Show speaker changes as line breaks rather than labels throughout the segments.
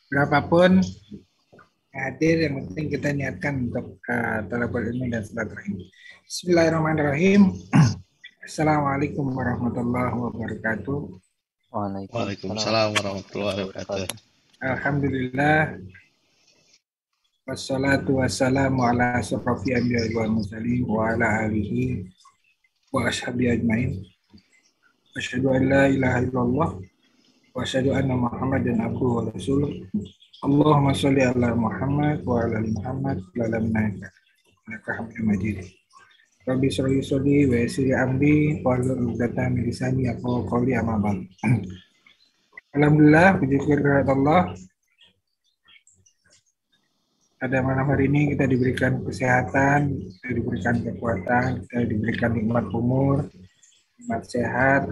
Berapapun hadir, yang penting kita niatkan untuk talabul ilmi dan silaturahim. Bismillahirrahmanirrahim. Assalamualaikum warahmatullahi wabarakatuh.
Waalaikumsalam
Waalaikumsalam
warahmatullahi
warahmatullahi
wabarakatuh.
wabarakatuh.
Alhamdulillah, wassalatu wassalamu ala asyrafil anbiya'i wal mursalin wa ala alihi wa ashabihi ajmain. Asyhadu an la ilaha illallah wa asyhadu anna Muhammadan abduhu wa rasuluh. Allahumma sholli ala Muhammad wa ala ali Muhammad wa ala innaka Hamidum Majid. Rabbi shrah li sadri wa yassir li amri wahlul 'uqdatam min lisani yafqahu qawli, amma ba'd. Alhamdulillah, puji syukur kepada Allah, pada malam hari ini kita diberikan kesehatan, kita diberikan kekuatan, kita diberikan nikmat umur, nikmat sehat,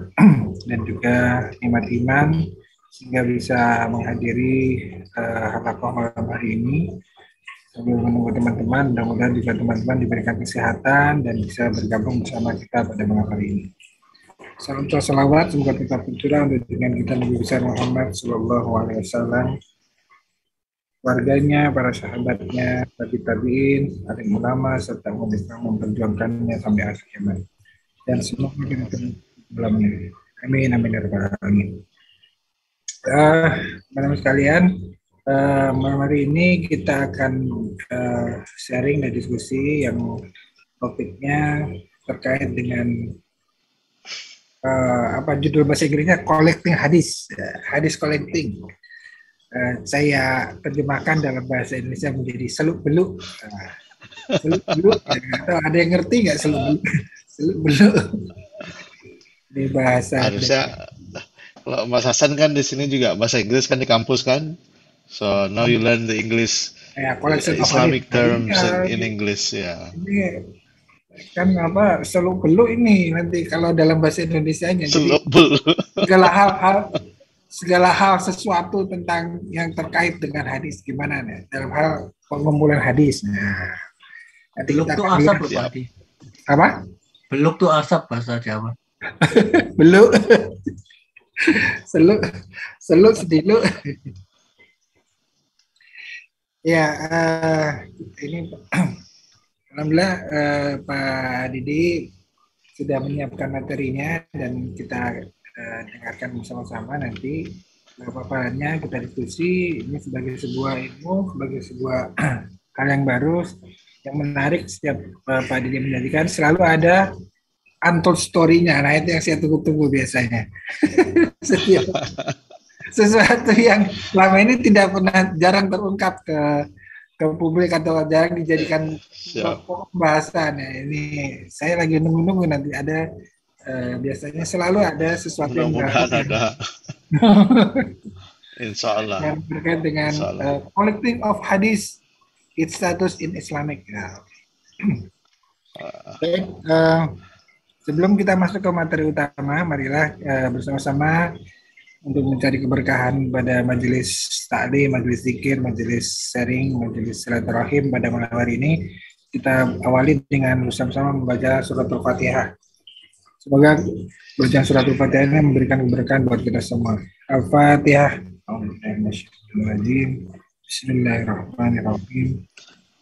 dan juga nikmat iman, sehingga bisa menghadiri halaqah malam hari ini. Sambil menunggu teman-teman, mudah-mudahan juga teman-teman diberikan kesehatan dan bisa bergabung bersama kita pada malam hari ini. Salam salawat semoga tetap tercurah untuk dengan kita Nabi besar Muhammad Sallallahu Alaihi Wasallam, warganya, para sahabatnya, tabi'in, alim ulama, serta umat Islam memperjuangkannya sampai akhir zaman. Dan semoga kita dalamnya. Amin, amin, ya rabbal alamin. Teman-teman sekalian, malam hari ini kita akan sharing dan diskusi yang topiknya terkait dengan judul bahasa Inggrisnya collecting hadis, hadis collecting. Saya terjemahkan dalam bahasa Indonesia menjadi seluk beluk. Seluk beluk, atau ada yang ngerti nggak seluk beluk? Seluk beluk. Ini bahasa.
Harusnya kalau Mas Hasan kan di sini juga bahasa Inggris kan di kampus kan. So now you learn the English
Collection of
Islamic
hadis.
terms in English ya.
Ini kan seluk beluk ini nanti kalau dalam bahasa Indonesianya.
Seluk beluk.
Segala hal sesuatu tentang yang terkait dengan hadis gimana nih dalam hal pengumpulan hadis. Nah, nanti
Beluk
kita
tuh
akan
asap
lihat.
loh Pak Adi.
Apa?
Beluk tuh asap bahasa Jawa.
Beluk. seluk sediluk. Ya, ini alhamdulillah Pak Didi sudah menyiapkan materinya dan kita dengarkan bersama-sama nanti paparannya, kita diskusi. Ini sebagai sebuah ilmu, sebagai sebuah hal yang baru, yang menarik. Setiap Pak Didi menyajikan selalu ada untold story-nya. Nah, itu yang saya tunggu-tunggu biasanya. Setiap sesuatu yang selama ini tidak pernah, jarang terungkap ke publik atau jarang dijadikan pembahasan. Ya, ini saya lagi nunggu-nunggu nanti ada. Biasanya selalu ada sesuatu yang
ada. Insya Allah.
Yang berkait dengan collecting of hadis, its status in Islamic. Baik, sebelum kita masuk ke materi utama, marilah bersama-sama untuk mencari keberkahan pada majelis taklim, majelis zikir, majelis sharing, majelis silaturahim pada malam hari ini. Kita awali dengan bersama-sama membaca surat Al-Fatihah. Semoga bacaan surat Al-Fatihah ini memberikan keberkahan buat kita semua. Al-Fatihah. Bismillahirrahmanirrahim.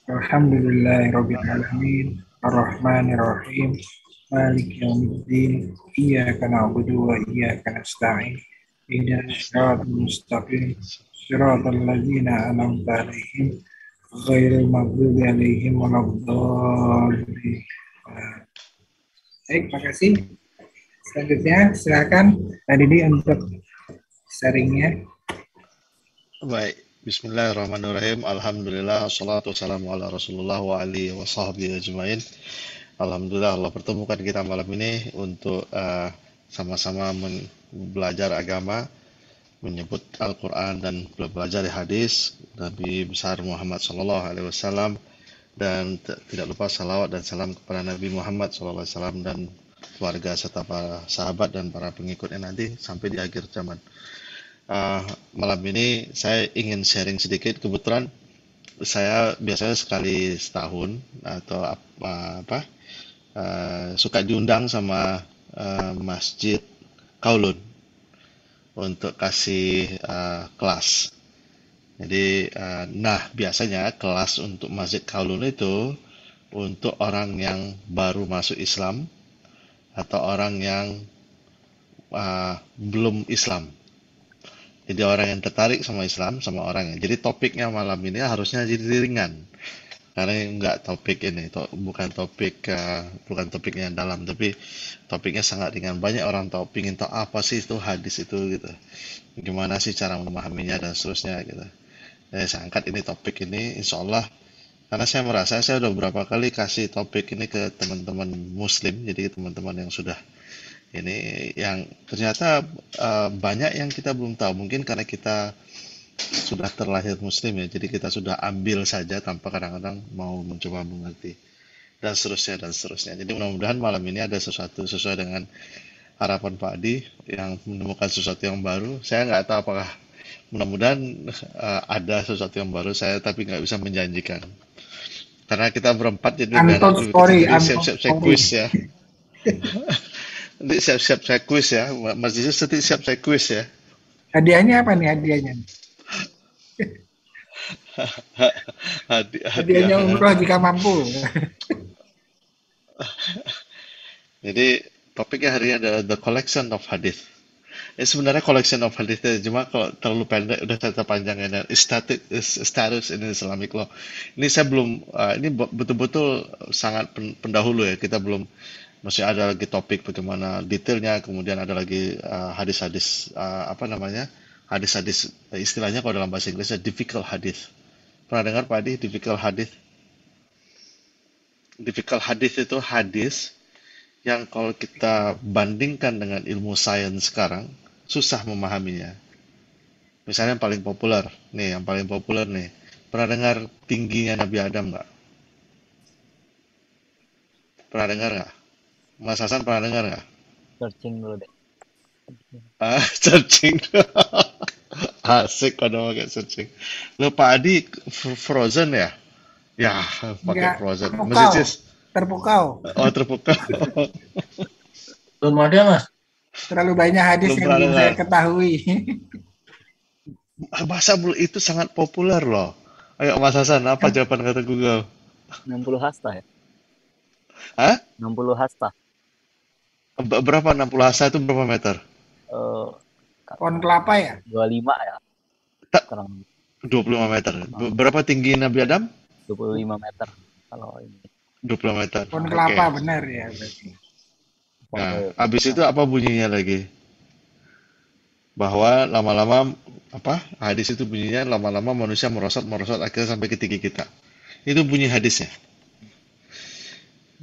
Alhamdulillahirabbil alamin. Ar-Rahmanirrahim. Maliki yaumiddin. Iyyaka na'budu wa iyyaka nasta'in. Ihdinas siratal mustaqim. Siratal ladzina an'amta 'alaihim ghairil maghdubi 'alaihim waladdallin. Baik, makasih. Selanjutnya silakan Pak Didi untuk sharingnya.
Baik, Bismillahirrahmanirrahim. Alhamdulillah, wassalatu wassalamu ala Rasulullah wa alihi wa sahbihi ajmain. Alhamdulillah Allah pertemukan kita malam ini untuk sama-sama belajar agama, menyebut Al-Quran dan belajar hadis Nabi besar Muhammad Sallallahu Alaihi Wasallam, dan tidak lupa salawat dan salam kepada Nabi Muhammad Sallallahu Alaihi Wasallam dan keluarga serta para sahabat dan para pengikutnya nanti sampai di akhir zaman. Malam ini saya ingin sharing sedikit. Kebetulan saya biasanya sekali setahun atau suka diundang sama Masjid Kaulun untuk kasih kelas. Jadi, nah biasanya kelas untuk Masjid Kaulun itu untuk orang yang baru masuk Islam atau orang yang belum Islam. Jadi orang yang tertarik sama Islam sama orang yang. Jadi topiknya malam ini harusnya jadi ringan. Karena enggak topik ini, bukan topiknya yang dalam, tapi topiknya sangat ringan. Banyak orang tahu, pingin tahu apa sih itu hadis itu gitu. Gimana sih cara memahaminya dan seterusnya gitu. Saya angkat ini topik ini, insya Allah. Karena saya merasa saya udah beberapa kali kasih topik ini ke teman-teman Muslim, jadi teman-teman yang sudah ini, yang ternyata banyak yang kita belum tahu. Mungkin karena kita sudah terlahir Muslim ya, jadi kita sudah ambil saja tanpa kadang-kadang mau mencoba mengerti dan seterusnya dan seterusnya. Jadi mudah-mudahan malam ini ada sesuatu sesuai dengan harapan Pak Adi yang menemukan sesuatu yang baru. Saya nggak tahu apakah mudah-mudahan ada sesuatu yang baru saya tapi nggak bisa menjanjikan. Karena kita berempat jadi
Untold story,
jadi
untold
siap-siap saya
story.
kuis ya. Nanti siap-siap saya kuis ya. Mas Yesus nanti siap saya kuis ya.
Hadiahnya apa nih hadiahnya? Hadiahnya
Hadiah.
umroh jika mampu.
Jadi topiknya hari ini adalah the collection of hadith. Sebenarnya collection of hadith cuma kalau terlalu pendek udah cerita panjang ya. Dan status in Islamic law. Ini saya belum ini betul-betul sangat pendahulu ya. Kita belum masih ada lagi topik bagaimana detailnya. Kemudian ada lagi hadis-hadis apa namanya hadis-hadis istilahnya kalau dalam bahasa Inggrisnya difficult hadith. Pernah dengar Pak Adi difficult hadith? Difficult hadith itu hadis yang kalau kita bandingkan dengan ilmu sains sekarang susah memahaminya. Misalnya yang paling populer nih. Pernah dengar tingginya Nabi Adam nggak? Pernah dengar nggak? Mas Hasan pernah dengar nggak?
Searching dulu deh.
Searching. Asik kalau pakai searching. Lo Pak Adi Frozen ya? Ya, pakai
Enggak,
Frozen.
terpukau.
Oh, terpukau.
Belum ada, Mas.
Terlalu banyak hadis
Belum
yang
pernah
belum saya
dengar.
ketahui.
Bahasa itu sangat populer loh. Ayo Mas Hasan, apa jawaban kata Google?
60 hasta ya?
Hah?
60 hasta.
Berapa 60 hasta itu berapa meter?
Pohon kelapa ya?
25 ya?
Tak.
Kurang
25 meter. Berapa tinggi Nabi Adam?
25 meter. Kalau ini.
20 meter.
Pohon
Oke.
kelapa benar ya berarti.
Nah, habis itu apa bunyinya lagi? Bahwa lama-lama hadis itu bunyinya lama-lama manusia merosot akhirnya sampai ke tinggi kita. Itu bunyi hadisnya.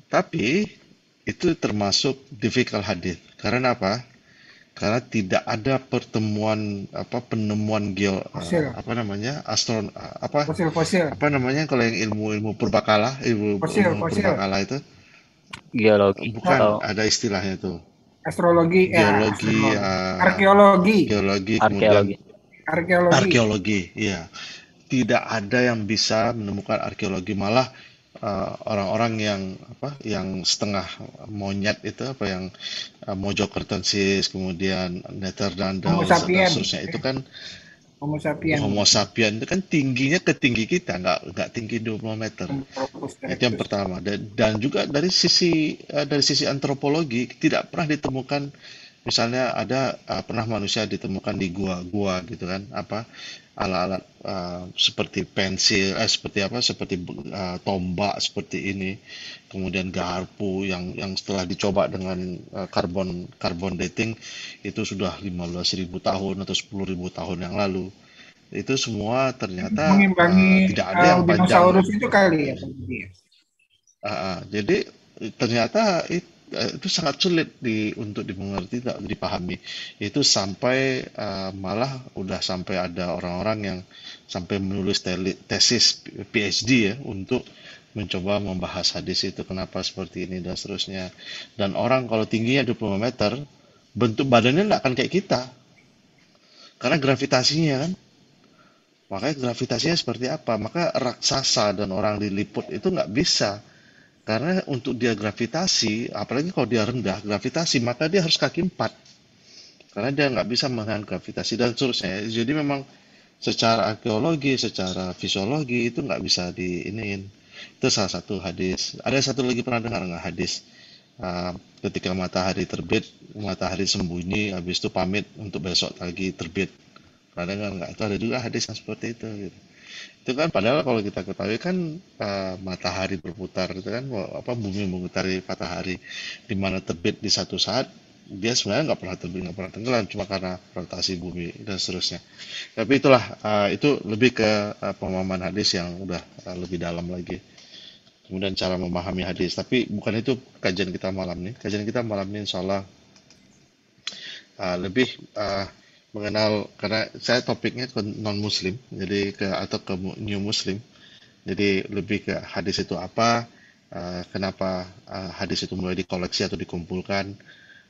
Tapi itu termasuk difficult hadis. Karena apa? Karena tidak ada penemuan
Fosil. Fosil.
apa namanya kalau yang ilmu purbakala,
Fosil.
purbakala itu
Geologi.
bukan ada istilahnya tuh.
Astrologi.
Geologi,
Arkeologi.
kemudian
Arkeologi.
iya. Tidak ada yang bisa menemukan arkeologi, malah orang-orang yang setengah monyet itu yang Mojokertensis, kemudian Neanderthal dan seterusnya itu kan
Homo sapien.
Homo sapien itu kan tingginya ketinggi kita, nggak tinggi 20 meter. Itu yang pertama. Dan juga dari sisi antropologi tidak pernah ditemukan, misalnya ada pernah manusia ditemukan di gua-gua gitu kan, alat-alat seperti pensil, seperti tombak seperti ini, kemudian garpu yang setelah dicoba dengan carbon dating itu sudah 15.000 tahun atau 10.000 tahun yang lalu. Itu semua ternyata
mengimbangi
tidak ada yang panjang.
dinosaurus itu kali ya.
Jadi ternyata itu sangat sulit untuk dimengerti, tak dipahami. Itu sampai malah udah sampai ada orang-orang yang sampai menulis tesis PhD ya untuk mencoba membahas hadis itu kenapa seperti ini dan seterusnya. Dan orang kalau tingginya 25 meter, bentuk badannya nggak akan kayak kita. Karena gravitasinya kan. Makanya gravitasinya seperti apa? Maka raksasa dan orang diliput itu nggak bisa. Karena untuk dia gravitasi, apalagi kalau dia rendah gravitasi, maka dia harus kaki 4. Karena dia nggak bisa menahan gravitasi dan seterusnya. Jadi memang secara arkeologi, secara fisiologi itu nggak bisa diiniin. Itu salah satu hadis. Ada satu lagi, pernah dengar nggak hadis? Uh, Ketika matahari terbit, matahari sembunyi, habis itu pamit untuk besok lagi terbit. Pernah dengar nggak? Itu ada juga hadis yang seperti itu. Gitu. Itu kan padahal kalau kita ketahui kan matahari berputar, itu kan apa, bumi mengitari matahari, di mana terbit di satu saat, dia sebenarnya nggak pernah terbit, nggak pernah tenggelam, cuma karena rotasi bumi dan seterusnya. Tapi itulah, itu lebih ke pemahaman hadis yang udah lebih dalam lagi. Kemudian cara memahami hadis. Tapi bukan itu kajian kita malam ini. Kajian kita malam ini insya Allah lebih mengenal, karena saya topiknya ke non muslim, jadi atau ke new muslim, jadi lebih ke hadis itu apa, kenapa hadis itu mulai dikoleksi atau dikumpulkan,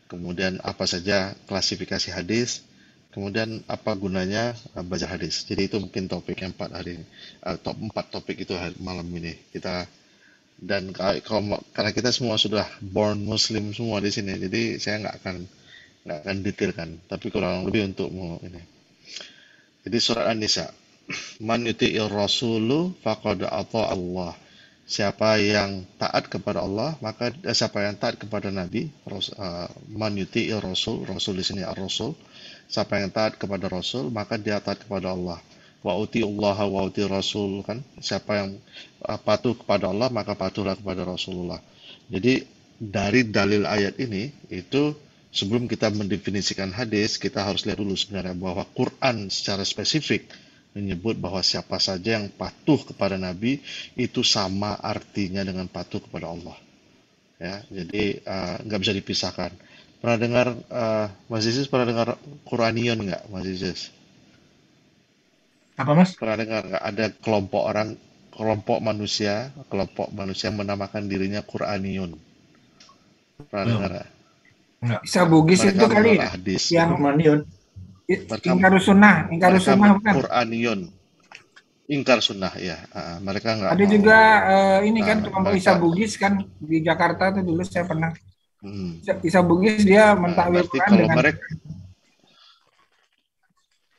kemudian apa saja klasifikasi hadis, kemudian apa gunanya baca hadis. Jadi itu mungkin topik yang 4 hari ini, top 4 topik itu malam ini kita. Dan karena kita semua sudah born muslim semua di sini, jadi saya nggak akan detailkan, tapi kurang lebih untuk ini. Jadi surat An-Nisa, man yuti'ir rasulu faqad ata Allah. Siapa yang taat kepada Allah, maka siapa yang taat kepada Nabi, man yuti'ir rasul, rasul di sini ar-rasul. Siapa yang taat kepada Rasul, maka dia taat kepada Allah. Wa uti'ullaha wa uti rasul, kan? Siapa yang patuh kepada Allah, maka patuhlah kepada Rasulullah. Jadi dari dalil ayat ini, itu sebelum kita mendefinisikan hadis, kita harus lihat dulu sebenarnya bahwa Quran secara spesifik menyebut bahwa siapa saja yang patuh kepada Nabi itu sama artinya dengan patuh kepada Allah. Ya, jadi nggak bisa dipisahkan. Pernah dengar, Mas Isis pernah dengar Quranion nggak, Mas Isis?
Apa Mas?
Pernah dengar nggak ada kelompok manusia menamakan dirinya Quranion? Pernah dengar nggak?
Enggak.
Isa Bugis
Mereka
itu kali ya,
menolak hadis.
yang
Manion.
Ingkarus Sunnah
Mereka
bukan?
Quranion, ingkar sunnah ya. Mereka nggak
Ada
mau.
juga ini kan
Nah,
kelompok
mereka-
Isa Bugis kan di Jakarta tuh dulu saya pernah.
Hmm.
Isa Bugis dia mentakwil
Berarti
Quran
kalau
dengan
mereka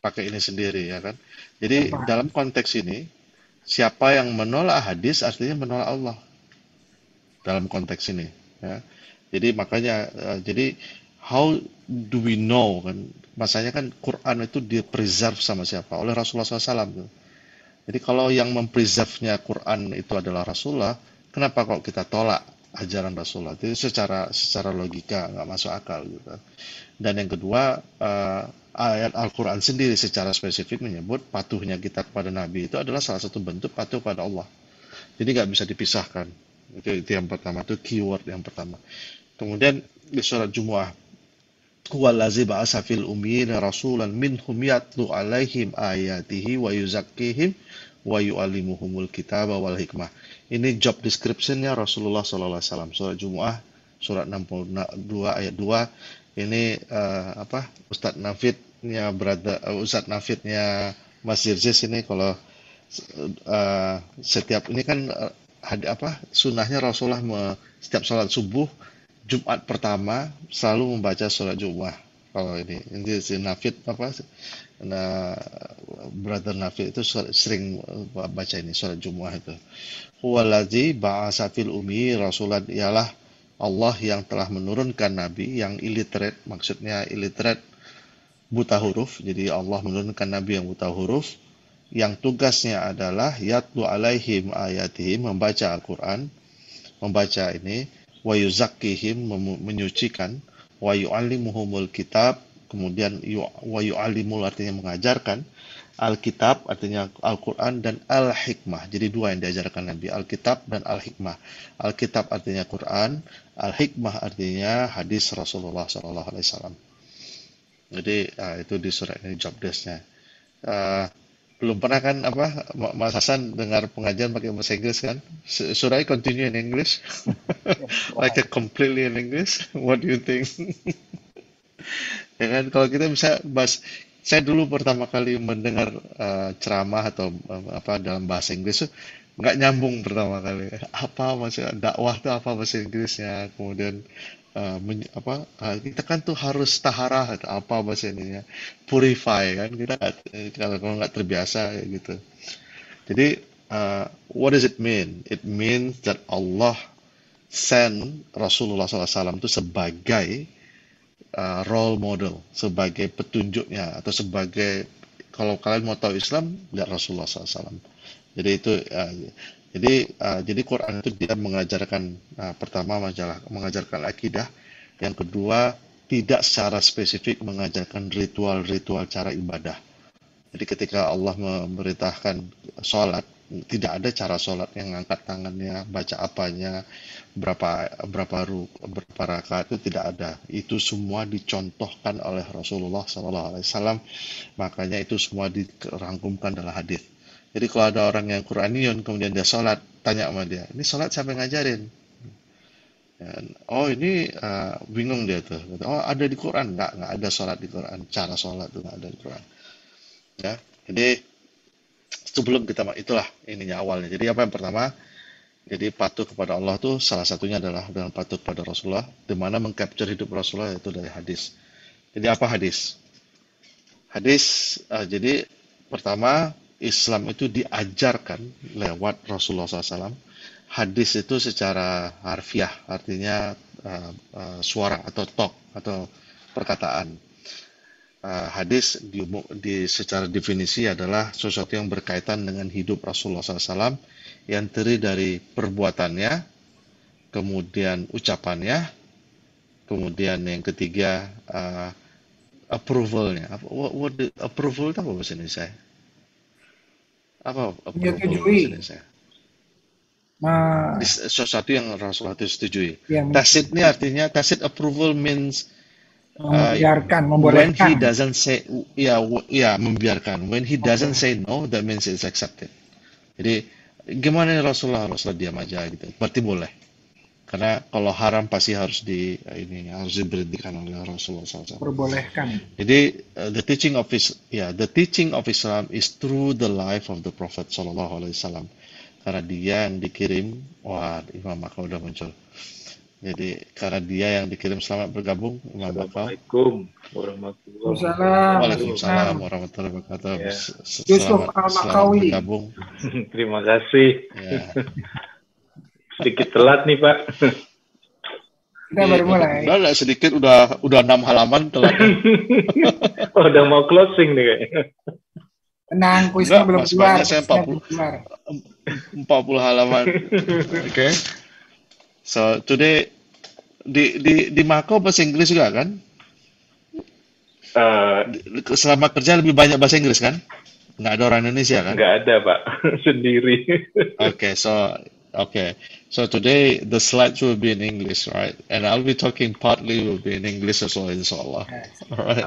pakai ini sendiri ya kan. Jadi
Apa?
dalam konteks ini, siapa yang menolak hadis artinya menolak Allah dalam konteks ini. Ya. Jadi makanya, jadi how do we know kan? Masanya kan Quran itu di-preserve sama siapa? Oleh Rasulullah SAW. Tuh. Jadi kalau yang mempreserve-nya Quran itu adalah Rasulullah, kenapa kok kita tolak ajaran Rasulullah? Itu secara logika nggak masuk akal gitu. Dan yang kedua, ayat Al-Quran sendiri secara spesifik menyebut patuhnya kita kepada Nabi itu adalah salah satu bentuk patuh pada Allah. Jadi nggak bisa dipisahkan. Itu yang pertama, itu keyword yang pertama. Kemudian di surat Jumu'ah, huwallazi ba'atsa fil ummiyina rasulan minhum yatlu 'alaihim ayatihi wa yuzakkihim wa yu'allimuhumul kitaba wal hikmah. Ini job description-nya Rasulullah SAW. Surat Jumu'ah, surat 62 ayat 2. Ini Ustadz Nafidnya Ustadz Nafidnya Mas Jirzis ini kalau setiap ini kan sunnahnya Rasulullah setiap sholat subuh Jumat pertama selalu membaca surat Jumu'ah. Kalau ini si Nafid brother Nafid itu sering baca ini surat Jumu'ah itu. Huwallazi ba'atsa fil ummi rasulan, ialah Allah yang telah menurunkan Nabi yang illiterate, maksudnya illiterate buta huruf. Jadi Allah menurunkan Nabi yang buta huruf, yang tugasnya adalah yatlu alaihim ayatihim, membaca Al-Quran, membaca ini, wa yuzakkihim, menyucikan, wa yu'allimuhumul kitab, kemudian wa yu'allimul artinya mengajarkan, Alkitab artinya Al-Quran, dan Al-Hikmah. Jadi dua yang diajarkan Nabi, Alkitab dan Al-Hikmah. Alkitab artinya Quran, Al-Hikmah artinya hadis Rasulullah SAW. Jadi itu di surat ini job desk-nya. Belum pernah kan Mas Hasan dengar pengajian pakai bahasa Inggris kan? Should I continue in English? Like completely in English? What do you think? Ya kan, kalau kita bisa bahas. Saya dulu pertama kali mendengar ceramah atau dalam bahasa Inggris tuh nggak nyambung pertama kali. Apa maksudnya dakwah itu apa bahasa Inggrisnya? Kemudian kita kan tuh harus taharah atau apa bahasa ininya, purify kan, kita kalau nggak terbiasa kayak gitu. Jadi what does it mean? It means that Allah send Rasulullah SAW itu sebagai role model, sebagai petunjuknya, atau sebagai, kalau kalian mau tahu Islam, lihat Rasulullah SAW. Jadi itu jadi Quran itu dia mengajarkan, pertama mengajarkan akidah, yang kedua tidak secara spesifik mengajarkan ritual-ritual cara ibadah. Jadi ketika Allah memerintahkan sholat, tidak ada cara sholat yang angkat tangannya, baca apanya, berapa rakaat, itu tidak ada. Itu semua dicontohkan oleh Rasulullah SAW. Makanya itu semua dirangkumkan dalam hadis. Jadi kalau ada orang yang Quranion kemudian dia sholat, tanya sama dia, ini sholat siapa yang ngajarin? Oh ini bingung dia tuh. Oh ada di Quran? Nggak ada sholat di Quran. Cara sholat itu nggak ada di Quran. Ya, jadi sebelum kita itulah ininya awalnya. Jadi apa yang pertama? Jadi patuh kepada Allah tuh salah satunya adalah dengan patuh kepada Rasulullah, di mana mengcapture hidup Rasulullah itu dari hadis. Jadi apa hadis? Hadis jadi pertama Islam itu diajarkan lewat Rasulullah SAW. Hadis itu secara harfiah, artinya suara atau talk atau perkataan. Hadis secara definisi adalah sesuatu yang berkaitan dengan hidup Rasulullah SAW yang terdiri dari perbuatannya, kemudian ucapannya, kemudian yang ketiga approval-nya. Approval itu apa bahasa Indonesia? Apa approval bahasa Indonesia? Sesuatu yang Rasulullah itu setujui. Tacit ini artinya, tacit approval means
membiarkan,
when he doesn't say membiarkan. When he doesn't say no, that means it's accepted. Jadi gimana Rasulullah diam aja gitu. Berarti boleh. Karena kalau haram pasti harus diberhentikan oleh Rasulullah SAW.
Perbolehkan.
Jadi the teaching of Islam is through the life of the Prophet SAW. Karena dia yang dikirim, Imam Maka udah muncul. Jadi karena dia yang dikirim, selamat bergabung Imam Maka.
Assalamualaikum warahmatullahi
wabarakatuh.
Waalaikumsalam warahmatullahi wabarakatuh.
Ya.
Selamat bergabung.
Terima kasih.
Ya.
Sedikit telat nih Pak.
Kita baru mulai.
Udah sedikit, udah 6 halaman telat.
Udah mau closing nih kayaknya.
Tenang, kuisnya belum keluar.
Saya 40 halaman. Oke. So today di Mako bahasa Inggris juga kan? Selama kerja lebih banyak bahasa Inggris kan? Nggak ada orang Indonesia kan?
Nggak ada Pak, sendiri.
Okay, so today the slides will be in English, right? And I'll be talking partly will be in English as well, inshallah. All right.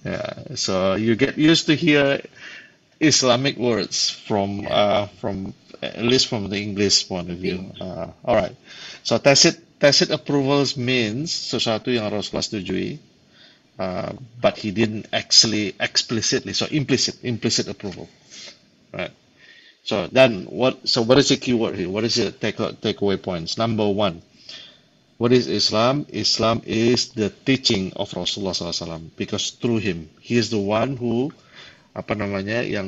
Yeah, so you get used to hear Islamic words from at least from the English point of view. All right. So tacit approvals means sesuatu yang Rasulullah setujui, but he didn't actually explicitly. So implicit approval, right? So then what is the key word here? What is the takeaway points? Number one, what is Islam? Islam is the teaching of Rasulullah SAW, because through him, he is the one who yang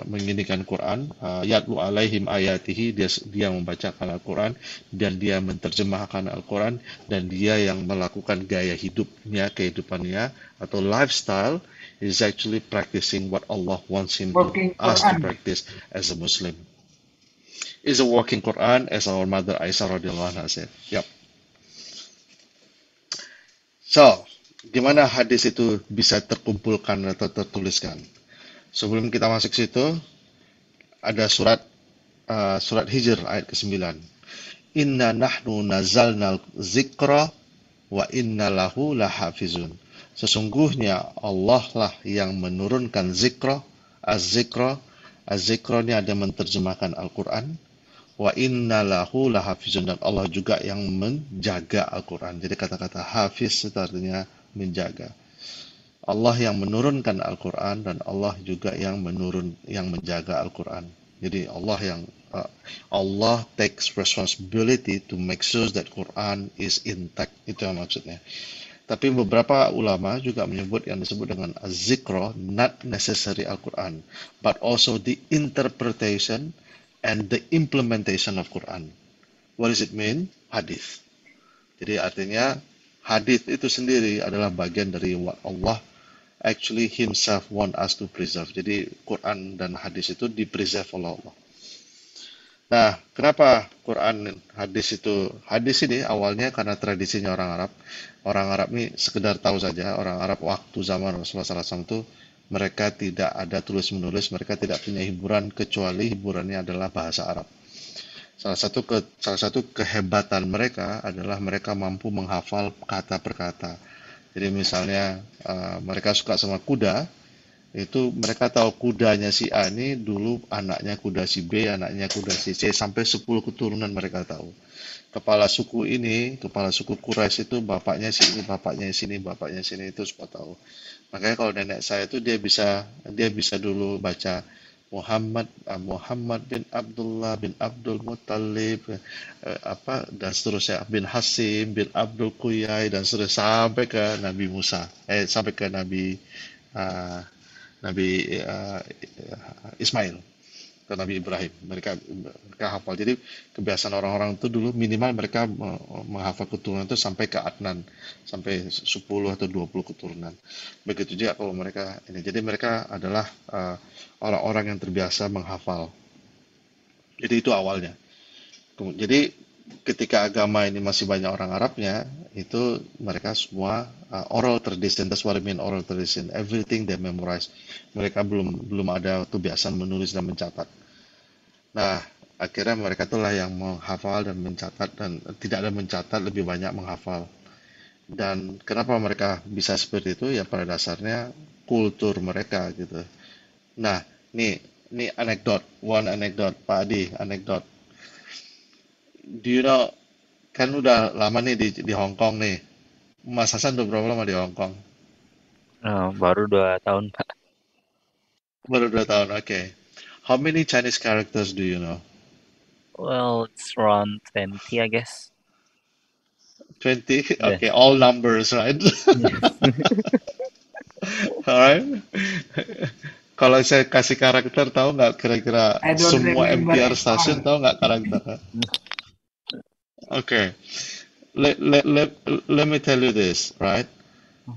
menginikan Quran, yatlu alaihim ayatihi, dia membacakan Al-Quran dan dia menerjemahkan Al-Quran, dan dia yang melakukan gaya hidupnya, kehidupannya atau lifestyle is actually practicing what Allah wants him us to practice as a Muslim. Is a walking Quran, as our mother Aisyah radhiyallahu anha said. Yep. So, gimana hadis itu bisa terkumpulkan atau tertuliskan? Sebelum kita masuk situ, ada surat Hijr ayat ke-9. Inna nahnu nazalna zikra wa inna lahu lahafizun. Sesungguhnya Allah lah yang menurunkan zikra, az-zikra ini ada menerjemahkan Al-Quran, wa inna lahu lahafizun, dan Allah juga yang menjaga Al-Quran. Jadi kata-kata hafiz itu artinya menjaga. Allah yang menurunkan Al-Quran dan Allah juga yang menjaga Al-Quran. Jadi Allah takes responsibility to make sure that Quran is intact. Itu yang maksudnya. Tapi beberapa ulama juga menyebut yang disebut dengan az-zikra, not necessary Al-Quran, but also the interpretation and the implementation of Quran. What does it mean? Hadith. Jadi artinya hadith itu sendiri adalah bagian dari what Allah actually himself want us to preserve. Jadi Quran dan hadis itu di-preserve oleh Allah. Nah, kenapa Quran hadis ini awalnya karena tradisinya orang Arab. Orang Arab ini sekedar tahu saja, orang Arab waktu zaman Rasulullah SAW itu mereka tidak ada tulis menulis, mereka tidak punya hiburan kecuali hiburannya adalah bahasa Arab. Salah satu kehebatan mereka adalah mereka mampu menghafal kata per kata. Jadi misalnya mereka suka sama kuda, itu mereka tahu kudanya si A ini dulu anaknya kuda si B, anaknya kuda si C, sampai 10 keturunan mereka tahu. Kepala suku Quraisy itu bapaknya sini, bapaknya sini, bapaknya sini, itu semua tahu. Makanya kalau nenek saya itu dia bisa dulu baca Muhammad bin Abdullah bin Abdul Muttalib dan seterusnya, bin Hasim bin Abdul Quyai dan seterusnya sampai ke Nabi Musa, sampai ke Nabi Ismail, ke Nabi Ibrahim. Mereka hafal. Jadi kebiasaan orang-orang itu dulu minimal mereka menghafal keturunan itu sampai ke Adnan, sampai 10 atau 20 keturunan. Begitu juga kalau mereka ini. Jadi mereka adalah orang-orang yang terbiasa menghafal. Jadi itu awalnya. Jadi ketika agama ini masih banyak orang Arabnya, itu mereka semua oral tradition. That's what I mean, oral tradition. Everything they memorize. Mereka belum ada kebiasaan menulis dan mencatat. Nah, akhirnya mereka itulah yang menghafal dan mencatat, dan tidak ada mencatat, lebih banyak menghafal. Dan kenapa mereka bisa seperti itu? Ya pada dasarnya kultur mereka gitu. Nah, ini one anecdote, Pak Adi, anecdote. Do you know, kan udah lama nih di Hong Kong nih. Mas Hasan udah berapa lama di Hong Kong?
Baru 2 tahun, Pak.
Baru 2 tahun, okay. How many Chinese characters do you know?
Well, it's around 20, I guess.
20?
Yeah.
Okay, all numbers, right? Alright. Kalau saya kasih karakter, tahu nggak kira-kira semua MTR stasiun tahu nggak karakter? Okay. Let me tell you this, right?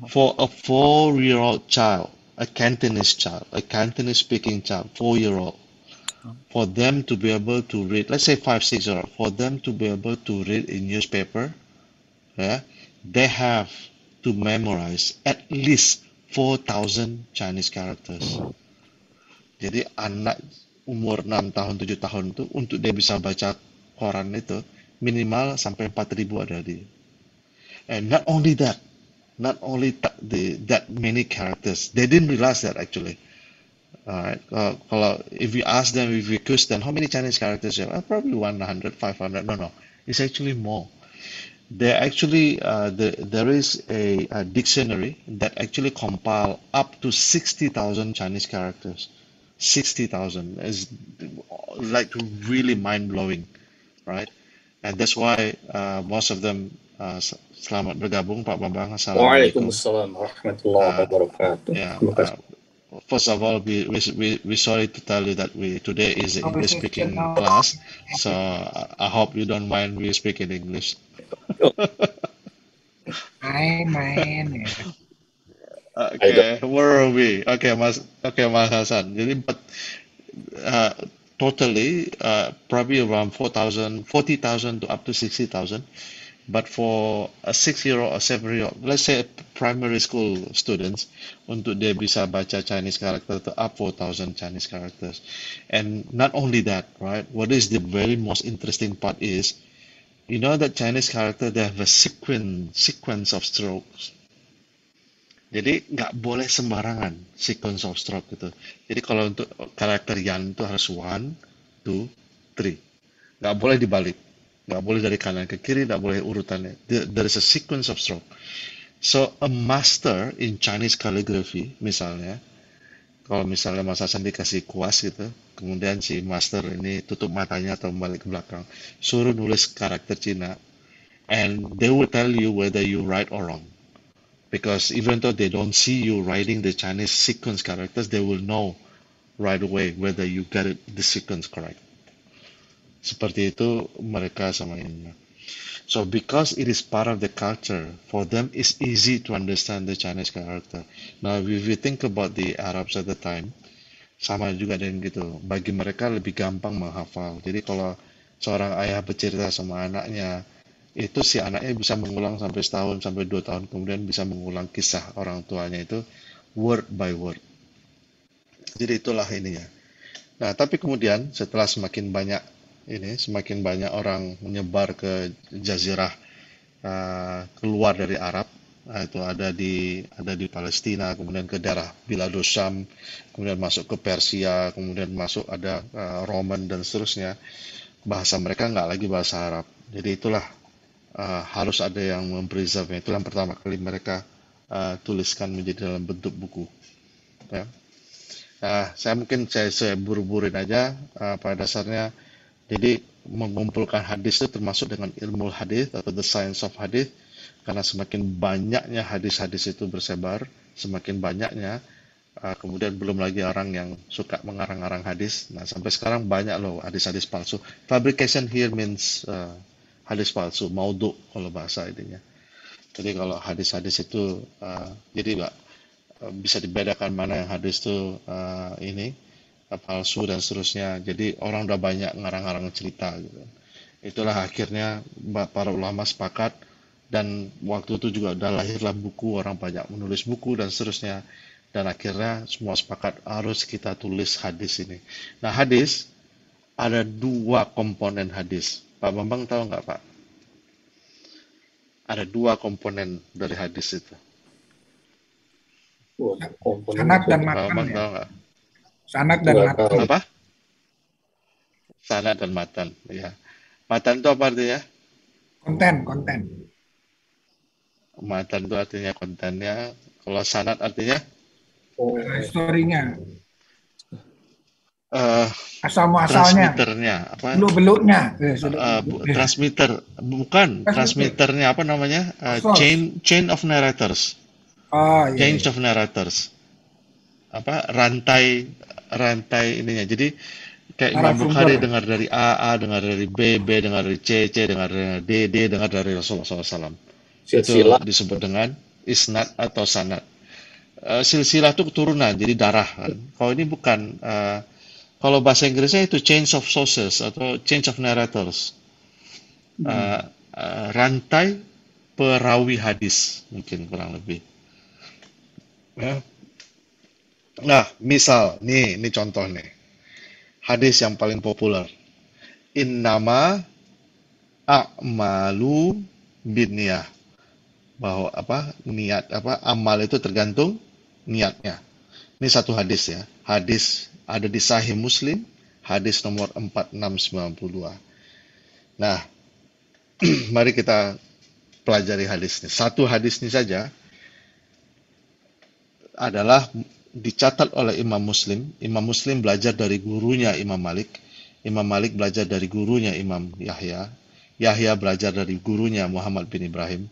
For a 4-year-old child, a Cantonese speaking child, 4-year-old, for them to be able to read, let's say 5-6-year-old, for them to be able to read a newspaper, yeah, they have to memorize at least 4,000 Chinese characters. Jadi anak umur 6 tahun, 7 tahun itu untuk dia bisa baca koran itu minimal sampai 4.000 ada di. And not only that many characters. They didn't realize that actually. Alright, kalau if we ask them, if we quiz them, how many Chinese characters you have? Probably 100, 500. No, it's actually more. There actually there is a dictionary that actually compile up to 60,000 Chinese characters. 60,000 is like really mind-blowing, right? And that's why most of them selamat bergabung Pak Bambang. Assalamualaikum.
Waalaikumsalam warahmatullahi wabarakatuh.
First of all, we sorry to tell you that today is an English speaking class, so I hope you don't mind we speak in English.
Main.
Okay, where are we? Okay, Mas Hasan. Jadi totally probably around 40,000 to up to 60,000. But for a 6-year-old or 7-year-old, let's say primary school students, untuk dia bisa baca Chinese character to up 4,000 Chinese characters. And not only that, right? What is the very most interesting part is, you know that Chinese character, they have a sequence of strokes. Jadi nggak boleh sembarangan sequence of stroke gitu. Jadi kalau untuk karakter Yan itu harus 1, 2, 3. Nggak boleh dibalik. Nggak boleh dari kanan ke kiri, nggak boleh urutannya. There is a sequence of stroke. So a master in Chinese calligraphy, misalnya, Kalau misalnya Mas Hasan dikasih kuas gitu, kemudian si master ini tutup matanya atau balik ke belakang, suruh nulis karakter Cina, and they will tell you whether you right or wrong. Because even though they don't see you writing the Chinese sequence characters, they will know right away whether you get it the sequence correct. Seperti itu mereka sama ini. So because it is part of the culture, for them it's easy to understand the Chinese character. Now if you think about the Arabs at the time, sama juga dengan gitu. Bagi mereka lebih gampang menghafal. Jadi kalau seorang ayah bercerita sama anaknya, itu si anaknya bisa mengulang sampai setahun sampai 2 tahun, kemudian bisa mengulang kisah orang tuanya itu word by word. Jadi itulah ininya. Nah, tapi kemudian setelah semakin banyak orang menyebar ke jazirah keluar dari Arab, itu ada di Palestina, kemudian ke daerah Biladus Syam, kemudian masuk ke Persia, kemudian masuk ada Roman dan seterusnya. Bahasa mereka nggak lagi bahasa Arab. Jadi itulah harus ada yang mempreserve-nya. Itu yang pertama kali mereka tuliskan menjadi dalam bentuk buku. Ya. Saya buru-buruin aja pada dasarnya. Jadi mengumpulkan hadis itu termasuk dengan ilmu hadis atau the science of hadis, karena semakin banyaknya hadis-hadis itu bersebar, semakin banyaknya kemudian belum lagi orang yang suka mengarang-arang hadis. Nah, sampai sekarang banyak loh hadis-hadis palsu. Fabrication here means hadis palsu, maudhu kalau bahasa ininya. Jadi kalau hadis-hadis itu jadi nggak bisa dibedakan mana yang hadis itu palsu dan seterusnya. Jadi orang udah banyak ngarang-ngarang cerita gitu. Itulah akhirnya para ulama sepakat, dan waktu itu juga udah lahirlah buku, orang banyak menulis buku dan seterusnya, dan akhirnya semua sepakat harus kita tulis hadis ini. Nah, hadis ada 2 komponen hadis. Pak Bambang tahu nggak, Pak? Ada 2 komponen dari hadis itu.
Sanad dan
Pak
matan
Bambang
ya.
tahu nggak?
Sanad dan matan.
Apa? Sanad dan matan, ya. Matan itu apa artinya?
Konten.
Matan itu artinya kontennya. Kalau sanad artinya
Historinya. Asal muasalnya.
Transmitternya apa?
Beluk-beluknya.
Transmitter, bukan transmitternya, apa namanya? Chain of narrators.
Oh, iya.
Chain of narrators. Apa? Rantai ininya. Jadi kayak Imam Bukhari dengar dari A, dengar dari B, dengar dari C, dengar dari D, dengar dari Rasulullah SAW. Itu disebut dengan isnad atau sanad. Silsilah itu keturunan, jadi darah kan. Kalau ini bukan, kalau bahasa Inggrisnya itu change of sources atau change of narrators. Rantai perawi hadis, mungkin kurang lebih. Ya. Nah, misal, ini contoh nih. Hadis yang paling populer. Innama a'malu binniyah. Bahwa niat amal itu tergantung niatnya. Ini satu hadis ya. Hadis ada di Sahih Muslim, hadis nomor 4692. Nah, mari kita pelajari hadis ini. Satu hadis ini saja adalah dicatat oleh Imam Muslim. Imam Muslim belajar dari gurunya Imam Malik. Imam Malik belajar dari gurunya Imam Yahya. Yahya belajar dari gurunya Muhammad bin Ibrahim.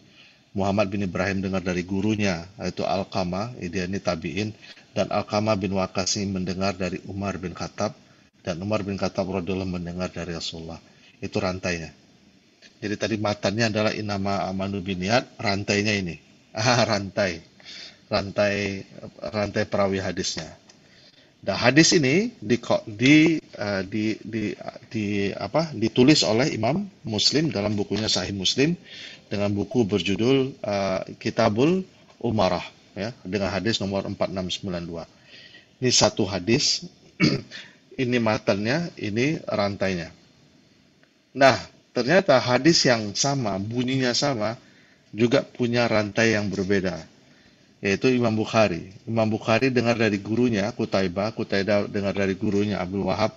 Muhammad bin Ibrahim dengar dari gurunya, yaitu Alqamah, dia ini tabi'in, dan Alqamah bin Waqas mendengar dari Umar bin Khattab, dan Umar bin Khattab radhiyallahu mendengar dari Rasulullah. Itu rantainya. Jadi tadi matannya adalah inama amanu biniyat, rantainya ini. Rantai perawi hadisnya. Nah, hadis ini ditulis oleh Imam Muslim dalam bukunya Sahih Muslim dengan buku berjudul Kitabul Umarah, ya, dengan hadis nomor 4692. Ini satu hadis, ini matannya, ini rantainya. Nah, ternyata hadis yang sama, bunyinya sama, juga punya rantai yang berbeda, yaitu Imam Bukhari. Imam Bukhari dengar dari gurunya Qutaibah dengar dari gurunya Abdul Wahab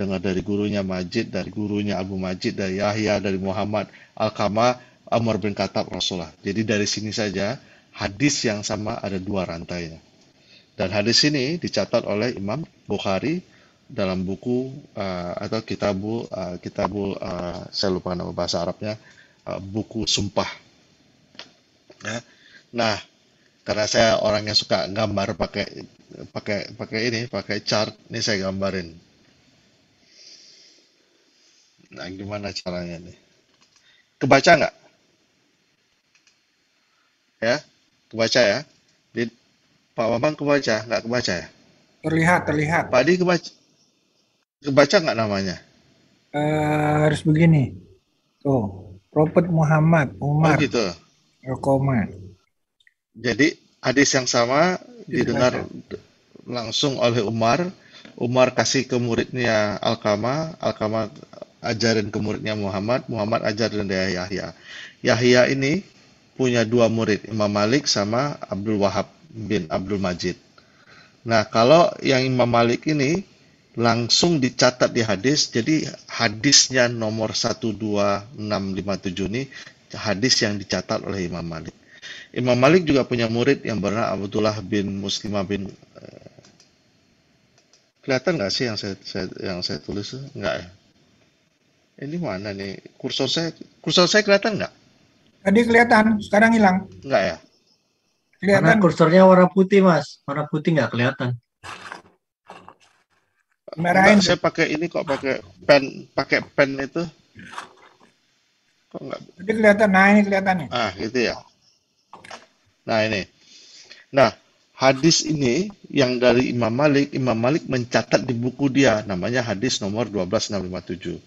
dengar dari gurunya Majid, dari gurunya Abu Majid, dari Yahya, dari Muhammad, Alqamah, Umar bin Khattab, Rasulullah. Jadi dari sini saja hadis yang sama ada 2 rantainya. Dan hadis ini dicatat oleh Imam Bukhari dalam buku atau kitabul saya lupa nama bahasa Arabnya, buku sumpah. Ya. Nah, karena saya orang yang suka gambar pakai chart, ini saya gambarin. Nah, gimana caranya nih? Kebaca nggak? Ya, kebaca ya. Pak Bambang kebaca, nggak kebaca ya?
Terlihat.
Pak Adi kebaca nggak namanya?
Harus begini. Tuh, Prophet Muhammad
Oh
Umar
gitu.
Rokoma.
Jadi hadis yang sama
Itu
didengar
dibaca.
langsung oleh Umar. Umar kasih ke muridnya Alkama, Alkama ajarin ke muridnya Muhammad, Muhammad ajarin dia Yahya. Yahya ini punya dua murid, Imam Malik sama Abdul Wahab bin Abdul Majid. Nah, kalau yang Imam Malik ini langsung dicatat di hadis, jadi hadisnya nomor 12657 ini hadis yang dicatat oleh Imam Malik. Imam Malik juga punya murid yang bernama Abdullah bin Muslimah bin kelihatan nggak sih yang saya tulis? Nggak ya? Ini mana nih? Kursor saya kelihatan nggak?
Tadi kelihatan, sekarang hilang.
Nggak ya?
Karena
Kelihatan.
kursornya warna putih, Mas. Warna putih nggak kelihatan.
Merahin.
Nggak, saya pakai ini kok, pakai pen itu. Kok nggak?
Tadi kelihatan. Nah, ini kelihatannya.
Gitu ya. Nah, ini. Nah, hadis ini yang dari Imam Malik mencatat di buku dia, namanya hadis nomor 12657.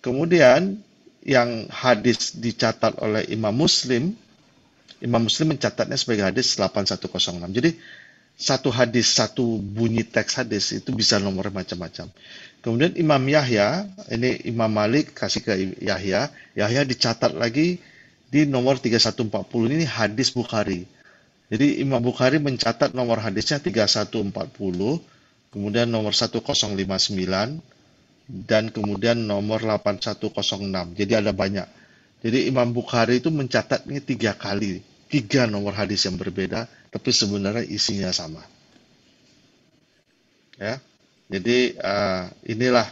Kemudian yang hadis dicatat oleh Imam Muslim mencatatnya sebagai hadis 8106. Jadi satu hadis, satu bunyi teks hadis itu bisa nomor macam-macam. Kemudian Imam Yahya, ini Imam Malik kasih ke Yahya dicatat lagi di nomor 3140, ini hadis Bukhari. Jadi Imam Bukhari mencatat nomor hadisnya 3140, kemudian nomor 1059, dan kemudian nomor 8106. Jadi ada banyak. Jadi Imam Bukhari itu mencatatnya 3 kali, 3 nomor hadis yang berbeda, tapi sebenarnya isinya sama. Ya, jadi inilah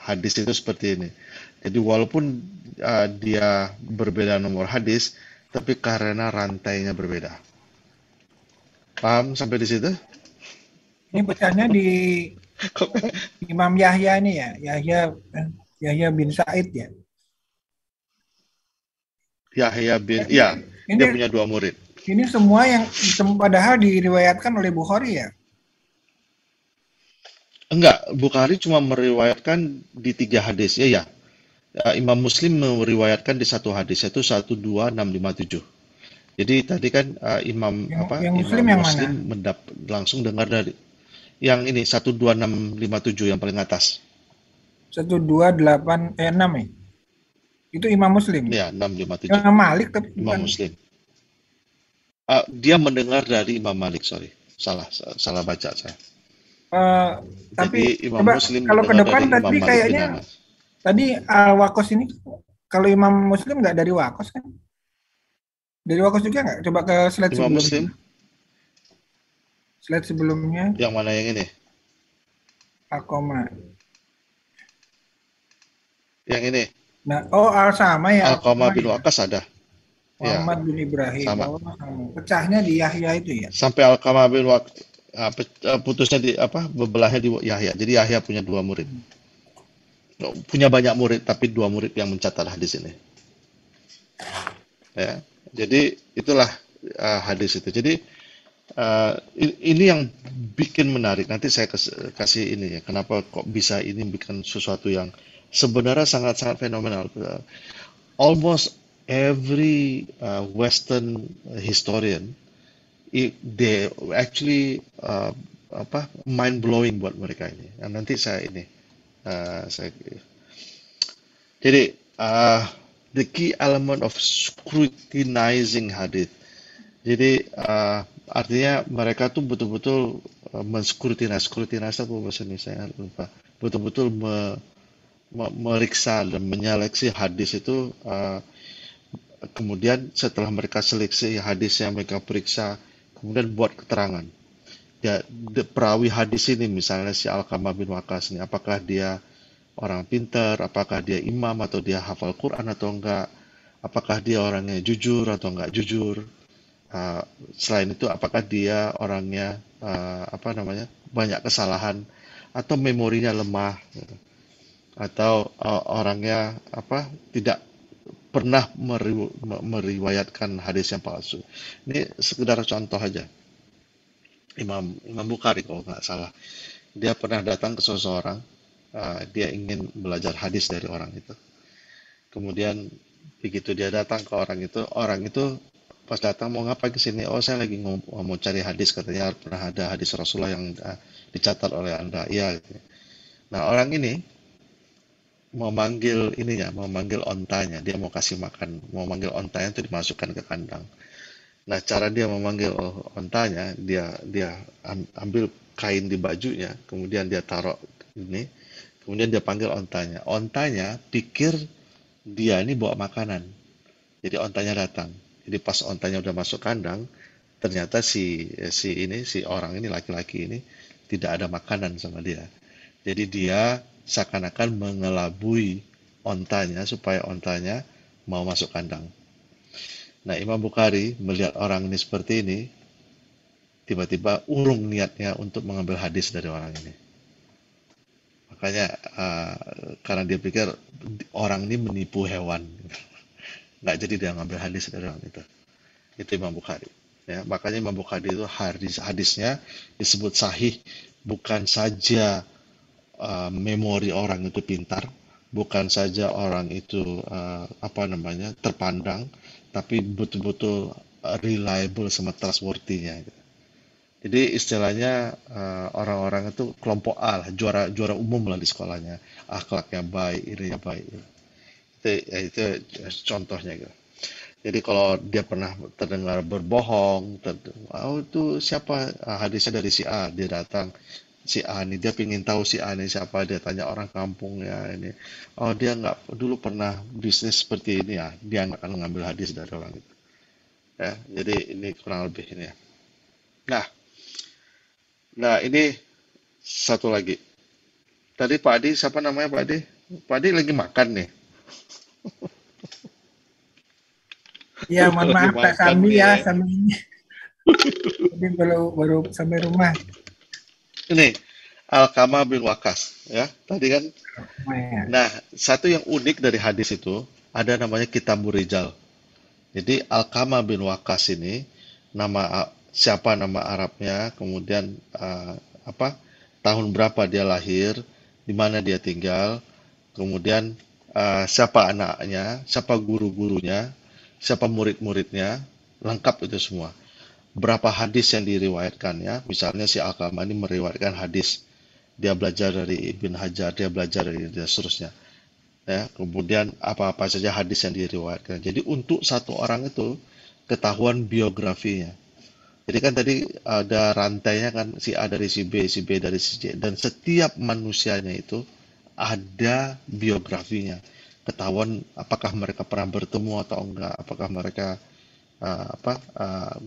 hadis itu seperti ini. Jadi walaupun dia berbeda nomor hadis, tapi karena rantainya berbeda. Paham sampai di situ?
Ini bacanya di Imam Yahya ini ya, Yahya bin Sa'id ya.
Yahya bin,
Ini-
dia punya 2 murid.
Ini semua yang padahal diriwayatkan oleh Bukhari ya.
Enggak, Bukhari cuma meriwayatkan di 3 hadis. Ya. Imam Muslim meriwayatkan di 1 hadis, yaitu 12657. Jadi tadi kan Imam
Muslim yang
Muslim
mana?
langsung dengar dari yang ini 12657 yang paling atas.
128 6 ya. Itu Imam Muslim.
Ya, 657.
Imam Malik tapi
Imam
bukan.
Muslim. Dia mendengar dari Imam Malik, sorry. Salah baca saya.
Tapi
Jadi Imam
coba
Muslim
kalau ke
mendengar
depan
dari Imam
tadi
Malik bin
kayaknya
Anas.
tadi Al-Wakos ini kalau Imam Muslim nggak dari Wakos kan? Dari Wakos juga nggak? Coba ke slide
Imam
sebelumnya.
Muslim
Slide sebelumnya
yang mana yang ini?
Al-Qamah.
Yang ini.
Nah, sama ya.
Alqamah bin
ya.
Waqqas ada. Ya,
Muhammad bin Ibrahim.
sama.
Pecahnya di Yahya itu ya.
Sampai Alqamah bin Waqqas putusnya bebelahnya di Yahya. Jadi Yahya punya 2 murid. Punya banyak murid, tapi 2 murid yang mencatat hadis ini. Ya, jadi itulah hadis itu. Jadi ini yang bikin menarik. Nanti saya kasih ini ya. Kenapa kok bisa ini bikin sesuatu yang sebenarnya sangat-sangat fenomenal. Almost every Western historian, they actually mind blowing buat mereka ini. Dan nanti jadi the key element of scrutinizing hadith. Jadi artinya mereka tuh betul-betul menskrutinasi apa bahasa Indonesia saya lupa. Betul-betul meriksa dan menyeleksi hadis itu. Kemudian setelah mereka seleksi hadis yang mereka periksa, kemudian buat keterangan. perawi hadis ini, misalnya si Alqamah bin Waqas ini, apakah dia orang pintar, apakah dia imam atau dia hafal Quran atau enggak, apakah dia orangnya jujur atau enggak jujur. Selain itu, apakah dia orangnya banyak kesalahan atau memorinya lemah, gitu. Atau orangnya tidak pernah meriwayatkan hadis yang palsu. Ini sekedar contoh aja. Imam Bukhari kalau nggak salah, dia pernah datang ke seseorang, dia ingin belajar hadis dari orang itu. Kemudian begitu dia datang ke orang itu pas datang, mau ngapain ke sini? Oh, saya lagi mau cari hadis, katanya pernah ada hadis Rasulullah yang dicatat oleh Anda. Iya, gitu. Nah, orang ini mau manggil ontanya, dia mau kasih makan, mau manggil ontanya itu dimasukkan ke kandang. Nah, cara dia memanggil ontanya, dia ambil kain di bajunya, kemudian dia taruh ini, kemudian dia panggil ontanya. Ontanya pikir dia ini bawa makanan. Jadi ontanya datang. Jadi pas ontanya udah masuk kandang, ternyata si orang ini, laki-laki ini tidak ada makanan sama dia. Jadi dia seakan-akan mengelabui ontanya supaya ontanya mau masuk kandang. Nah, Imam Bukhari melihat orang ini seperti ini, tiba-tiba urung niatnya untuk mengambil hadis dari orang ini. Makanya karena dia pikir orang ini menipu hewan, nggak jadi dia ngambil hadis dari orang itu. Itu Imam Bukhari. Ya, makanya Imam Bukhari itu hadisnya disebut sahih, bukan saja memori orang itu pintar, bukan saja orang itu terpandang, tapi betul-betul reliable sama trustworthy-nya. Jadi istilahnya orang-orang itu kelompok A lah, juara umum lah di sekolahnya, akhlaknya baik, irinya baik. Itu contohnya gitu. Jadi kalau dia pernah terdengar berbohong, itu siapa, hadisnya dari si A, dia datang, si A ini, dia pengen tahu si A ini siapa, dia tanya orang kampungnya ini, oh dia nggak dulu pernah bisnis seperti ini ya, dia nggak akan ngambil hadis dari orang itu. Ya, jadi ini kurang lebih ini ya. Nah ini satu lagi. Tadi Pak Adi, siapa namanya Pak Adi? Pak Adi lagi makan nih.
Ya, mohon
Lagi
maaf Pak
makan
Sami
nih
ya,
ya.
Sami. Jadi baru sampai rumah.
Ini Alqamah bin Waqas ya. Tadi kan.
Lumayan.
Nah, satu yang unik dari hadis itu ada namanya Kitabur Rijal. Jadi Alqamah bin Waqas ini nama Arabnya, kemudian tahun berapa dia lahir, di mana dia tinggal, kemudian siapa anaknya, siapa guru-gurunya, siapa murid-muridnya, lengkap itu semua. Berapa hadis yang diriwayatkannya, misalnya si Alqamah ini meriwayatkan hadis, dia belajar dari Ibn Hajar, dia belajar dari dia seterusnya. Ya, kemudian apa-apa saja hadis yang diriwayatkan. Jadi untuk satu orang itu ketahuan biografinya. Jadi kan tadi ada rantainya kan, si A dari si B dari si C, dan setiap manusianya itu ada biografinya. Ketahuan apakah mereka pernah bertemu atau enggak, apakah mereka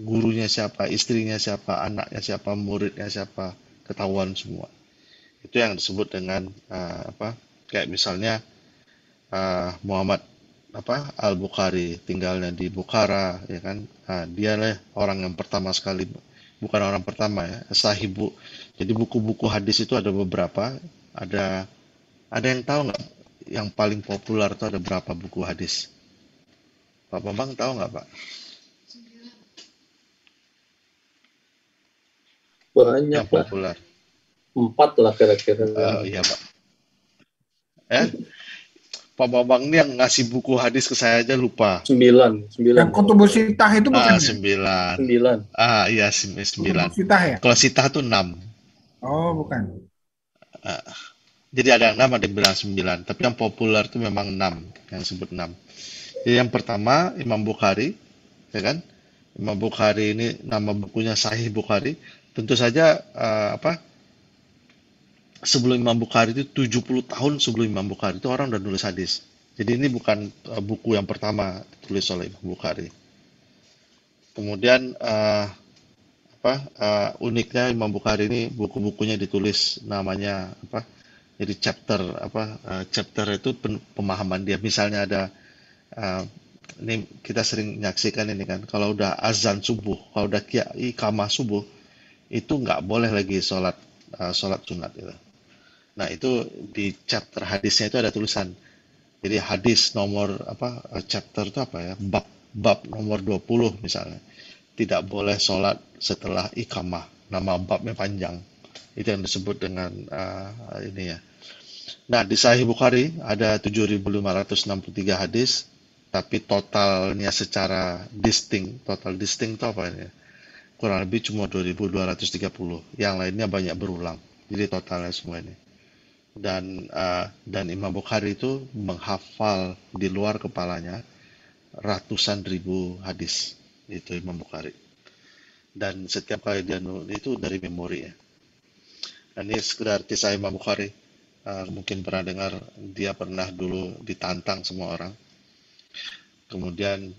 gurunya siapa, istrinya siapa, anaknya siapa, muridnya siapa, ketahuan semua. Itu yang disebut dengan kayak misalnya Muhammad Al-Bukhari tinggalnya di Bukhara, ya kan. Dia lah orang yang pertama sekali, bukan orang pertama ya, sahibu. Jadi buku-buku hadis itu ada beberapa, ada yang tahu nggak yang paling populer itu ada berapa buku hadis? Pak Bambang tahu nggak Pak?
Banyak
Yang
lah.
populer.
4 lah kira-kira.
Iya Pak. Pak Bambang ini yang ngasih buku hadis ke saya aja lupa.
9.
Yang Kutubus Sitah itu bukan?
9.
9.
Iya 9.
Kutubus Sitah ya?
Kalau Sitah tuh 6.
Oh, bukan.
Jadi ada yang 6, ada yang bilang 9. Tapi yang populer itu memang 6. Yang disebut 6. Jadi yang pertama Imam Bukhari, ya kan? Imam Bukhari ini nama bukunya Sahih Bukhari. Tentu saja sebelum Imam Bukhari itu 70 tahun sebelum Imam Bukhari itu orang udah nulis hadis. Jadi ini bukan buku yang pertama ditulis oleh Imam Bukhari. Kemudian uniknya Imam Bukhari ini buku-bukunya ditulis namanya apa? Jadi chapter itu pemahaman dia. Misalnya ada uh, ini kita sering menyaksikan ini kan, kalau udah azan subuh, kalau udah iqamah subuh, itu nggak boleh lagi sholat sunat gitu. Nah itu di chapter hadisnya itu ada tulisan. Jadi hadis nomor chapter itu apa ya? Bab nomor 20 misalnya. Tidak boleh sholat setelah iqamah. Nama babnya panjang. Itu yang disebut dengan ini ya. Nah, di Sahih Bukhari ada 7.563 hadis, tapi totalnya secara total distinct itu apa ini? Kurang lebih cuma 2.230. Yang lainnya banyak berulang. Jadi totalnya semua ini. Dan Imam Bukhari itu menghafal di luar kepalanya ratusan ribu hadis. Itu Imam Bukhari. Dan setiap kali dia nulis itu dari memori ya. Dan ini sekedar kisah Imam Bukhari. Mungkin pernah dengar dia pernah dulu ditantang semua orang. Kemudian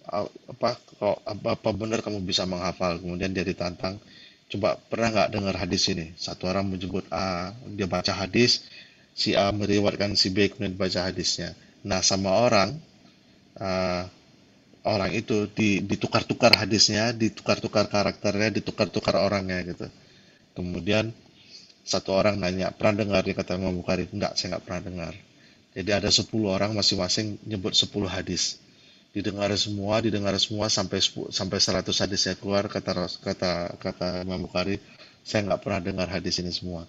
apa benar kamu bisa menghafal? Kemudian dia ditantang. Coba pernah nggak dengar hadis ini? Satu orang menyebut A, dia baca hadis, si A meriwayatkan si B kemudian baca hadisnya. Nah sama orang itu ditukar-tukar hadisnya, ditukar-tukar karakternya, ditukar-tukar orangnya gitu. Kemudian satu orang nanya, pernah dengar? Dia kata Imam Bukhari, enggak, saya nggak pernah dengar. Jadi ada 10 orang masing-masing nyebut 10 hadis. Didengar semua sampai 100 hadisnya keluar, kata Imam Bukhari, saya nggak pernah dengar hadis ini semua.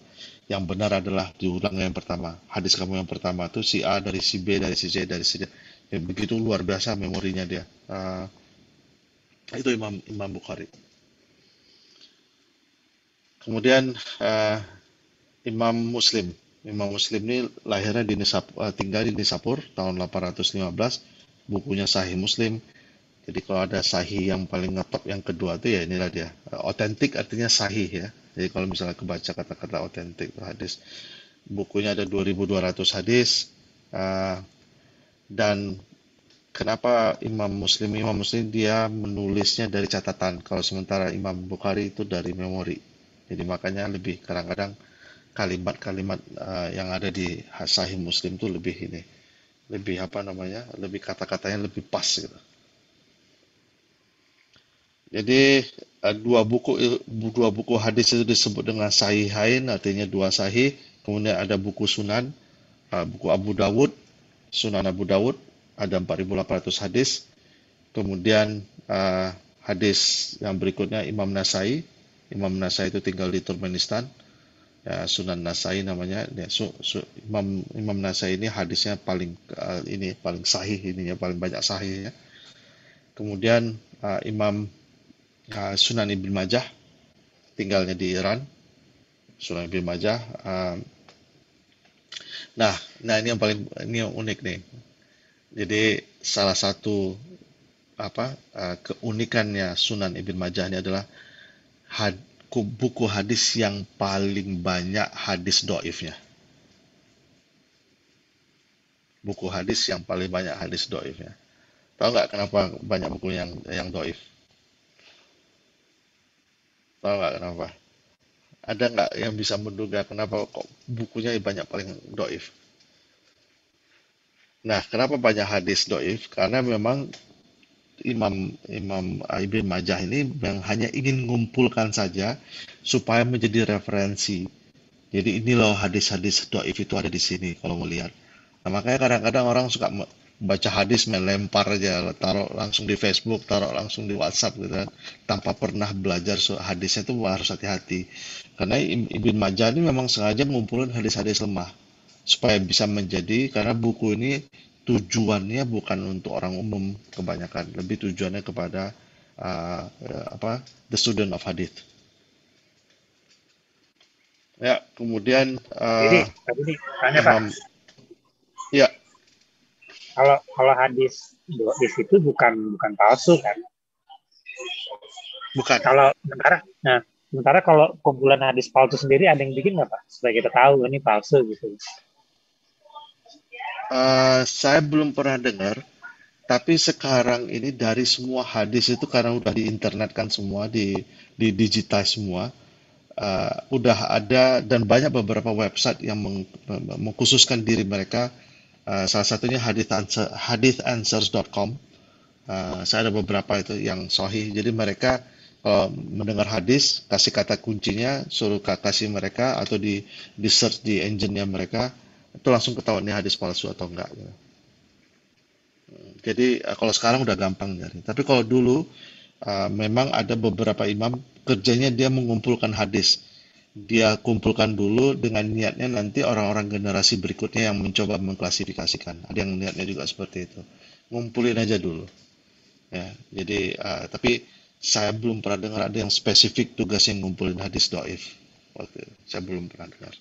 Yang benar adalah diulang yang pertama. Hadis kamu yang pertama itu si A dari si B dari si C dari si D. Ya, begitu luar biasa memorinya dia. Itu Imam Bukhari. Kemudian Imam Muslim ini lahirnya tinggal di Nisapur tahun 815. Bukunya Sahih Muslim. Jadi kalau ada Sahih yang paling ngetop yang kedua itu ya inilah dia. Otentik artinya sahih ya. Jadi kalau misalnya kebaca kata-kata otentik hadis, bukunya ada 2.200 hadis. Dan kenapa Imam Muslim dia menulisnya dari catatan, kalau sementara Imam Bukhari itu dari memori. Jadi makanya lebih kadang-kadang kalimat-kalimat yang ada di Sahih Muslim itu lebih kata-katanya lebih pas gitu. Jadi dua buku hadis itu disebut dengan sahihain, artinya dua sahih. Kemudian ada buku sunan, buku Abu Dawud, Sunan Abu Dawud, ada 4.800 hadis. Kemudian hadis yang berikutnya Imam Nasai itu tinggal di Turkmenistan. Ya, Sunan Nasai namanya. Ya, Imam Nasai ini hadisnya paling sahih paling banyak sahihnya. Kemudian Imam Sunan Ibn Majah tinggalnya di Iran. Sunan Ibn Majah. Nah ini yang unik nih. Jadi salah satu keunikannya Sunan Ibn Majah ini adalah buku hadis yang paling banyak hadis doifnya. Buku hadis yang paling banyak hadis doifnya. Tahu nggak kenapa banyak buku yang doif? Tahu nggak kenapa? Ada nggak yang bisa menduga kenapa kok bukunya banyak paling doif? Nah, kenapa banyak hadis doif? Karena memang Imam Ibn Majah ini yang hanya ingin mengumpulkan saja supaya menjadi referensi. Jadi ini loh hadis-hadis doif itu ada di sini kalau melihat. Nah, makanya kadang-kadang orang suka baca hadis melempar aja, taruh langsung di Facebook, taruh langsung di WhatsApp gitu kan, tanpa pernah belajar hadisnya itu harus hati-hati. Karena Ibn Majah ini memang sengaja mengumpulkan hadis-hadis lemah supaya bisa karena buku ini tujuannya bukan untuk orang umum kebanyakan, lebih tujuannya kepada the student of hadith. Ya, kemudian
Jadi tadi tanya Pak,
ya,
kalau hadis di situ bukan palsu kan?
bukan.
Sementara kalau kumpulan hadis palsu sendiri ada yang bikin nggak Pak? Supaya kita tahu ini palsu gitu.
Saya belum pernah dengar, Tapi sekarang ini dari semua hadis itu karena udah diinternetkan semua, di digital semua, udah ada dan banyak beberapa website yang mengkhususkan diri mereka. Salah satunya hadithanswers.com. Saya ada beberapa itu yang sahih. Jadi mereka kalau mendengar hadis, kasih kata kuncinya, suruh kasih mereka atau di search di engine-nya mereka, itu langsung ketahuan ini hadis palsu atau enggak. Gitu. Jadi kalau sekarang udah gampang nyari. Tapi kalau dulu memang ada beberapa imam kerjanya dia mengumpulkan hadis. Dia kumpulkan dulu dengan niatnya nanti orang-orang generasi berikutnya yang mencoba mengklasifikasikan. Ada yang niatnya juga seperti itu. Ngumpulin aja dulu. Ya, jadi tapi saya belum pernah dengar ada yang spesifik tugas yang ngumpulin hadis dhaif. Saya belum pernah dengar.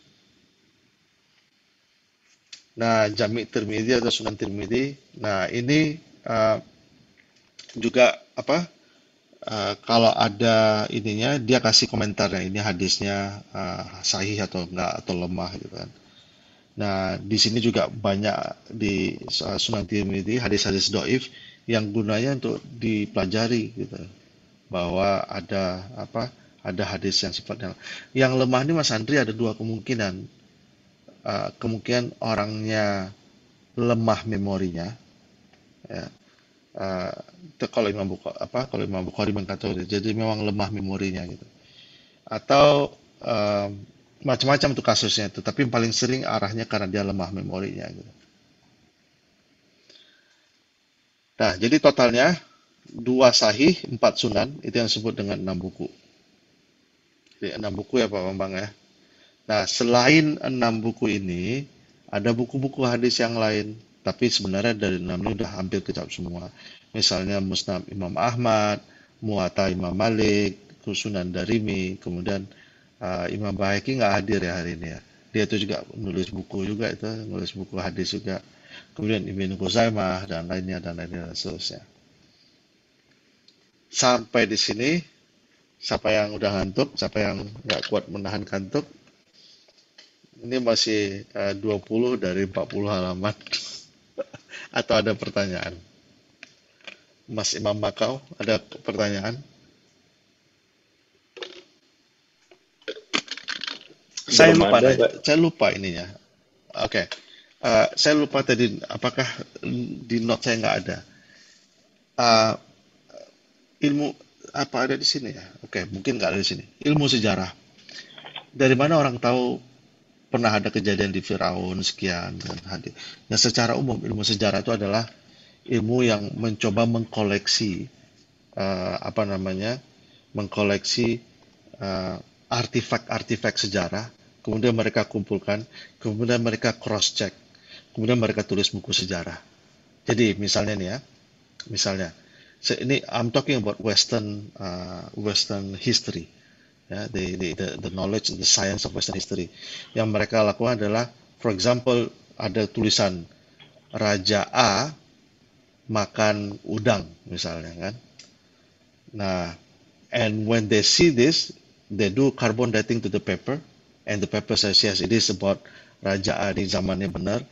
Nah, Jami' Tirmidzi atau Sunan Tirmidzi. Nah, ini juga apa? Kalau ada ininya, dia kasih komentarnya. Ini hadisnya sahih atau enggak atau lemah gitu kan. Nah, di sini juga banyak di Sunan Tirmidzi hadis-hadis dhaif yang gunanya untuk dipelajari gitu. Bahwa ada apa? Ada hadis yang sifatnya yang lemah ini Mas Andri ada dua kemungkinan. Kemungkinan orangnya lemah memorinya, ya. Kalau Imam Bukhari mengatakan jadi memang lemah memorinya gitu. Atau macam-macam tuh kasusnya itu, tapi paling sering arahnya karena dia lemah memorinya gitu. Nah, jadi totalnya 2 sahih, 4 sunan, itu yang disebut dengan 6 buku. Jadi 6 buku ya Pak Bambang ya. Nah, selain 6 buku ini, ada buku-buku hadis yang lain. Tapi sebenarnya dari 6 ini udah hampir kecap semua. Misalnya Musnad Imam Ahmad, Muwatta Imam Malik, Sunan Darimi, kemudian Imam Baihaqi nggak hadir ya hari ini ya. Dia itu juga nulis buku juga itu, nulis buku hadis juga. Kemudian Ibnu Khuzaimah dan lainnya dan seterusnya. Sampai di sini, siapa yang udah ngantuk, siapa yang nggak kuat menahan kantuk, ini masih 20 dari 40 halaman. Atau ada pertanyaan? Mas Imam Makau, ada pertanyaan? Saya lupa ininya. Oke. Saya lupa tadi, apakah di note saya nggak ada. Ilmu apa ada di sini ya? Oke, mungkin nggak ada di sini. Ilmu sejarah. Dari mana orang tahu pernah ada kejadian di Firaun sekian dan hadir. Nah, secara umum ilmu sejarah itu adalah ilmu yang mencoba mengkoleksi mengkoleksi artifak-artifak sejarah, kemudian mereka kumpulkan, kemudian mereka cross check, kemudian mereka tulis buku sejarah. Jadi misalnya nih ya, ini I'm talking about Western history. Ya, the knowledge, the science of Western history. Yang mereka lakukan adalah, for example, ada tulisan Raja A makan udang, misalnya kan. Nah, and when they see this, they do carbon dating to the paper, and the paper says yes, it is about Raja A di zamannya benar.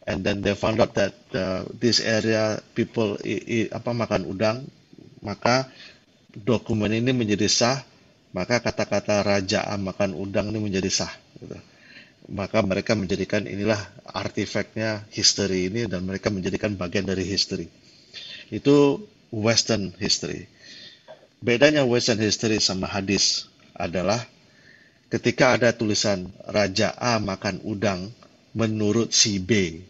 And then they found out that this area people makan udang, maka dokumen ini menjadi sah. Maka kata-kata Raja A makan udang ini menjadi sah. Gitu. Maka mereka menjadikan inilah artifaknya history ini dan mereka menjadikan bagian dari history. Itu Western history. Bedanya Western history sama hadis adalah ketika ada tulisan Raja A makan udang menurut si B.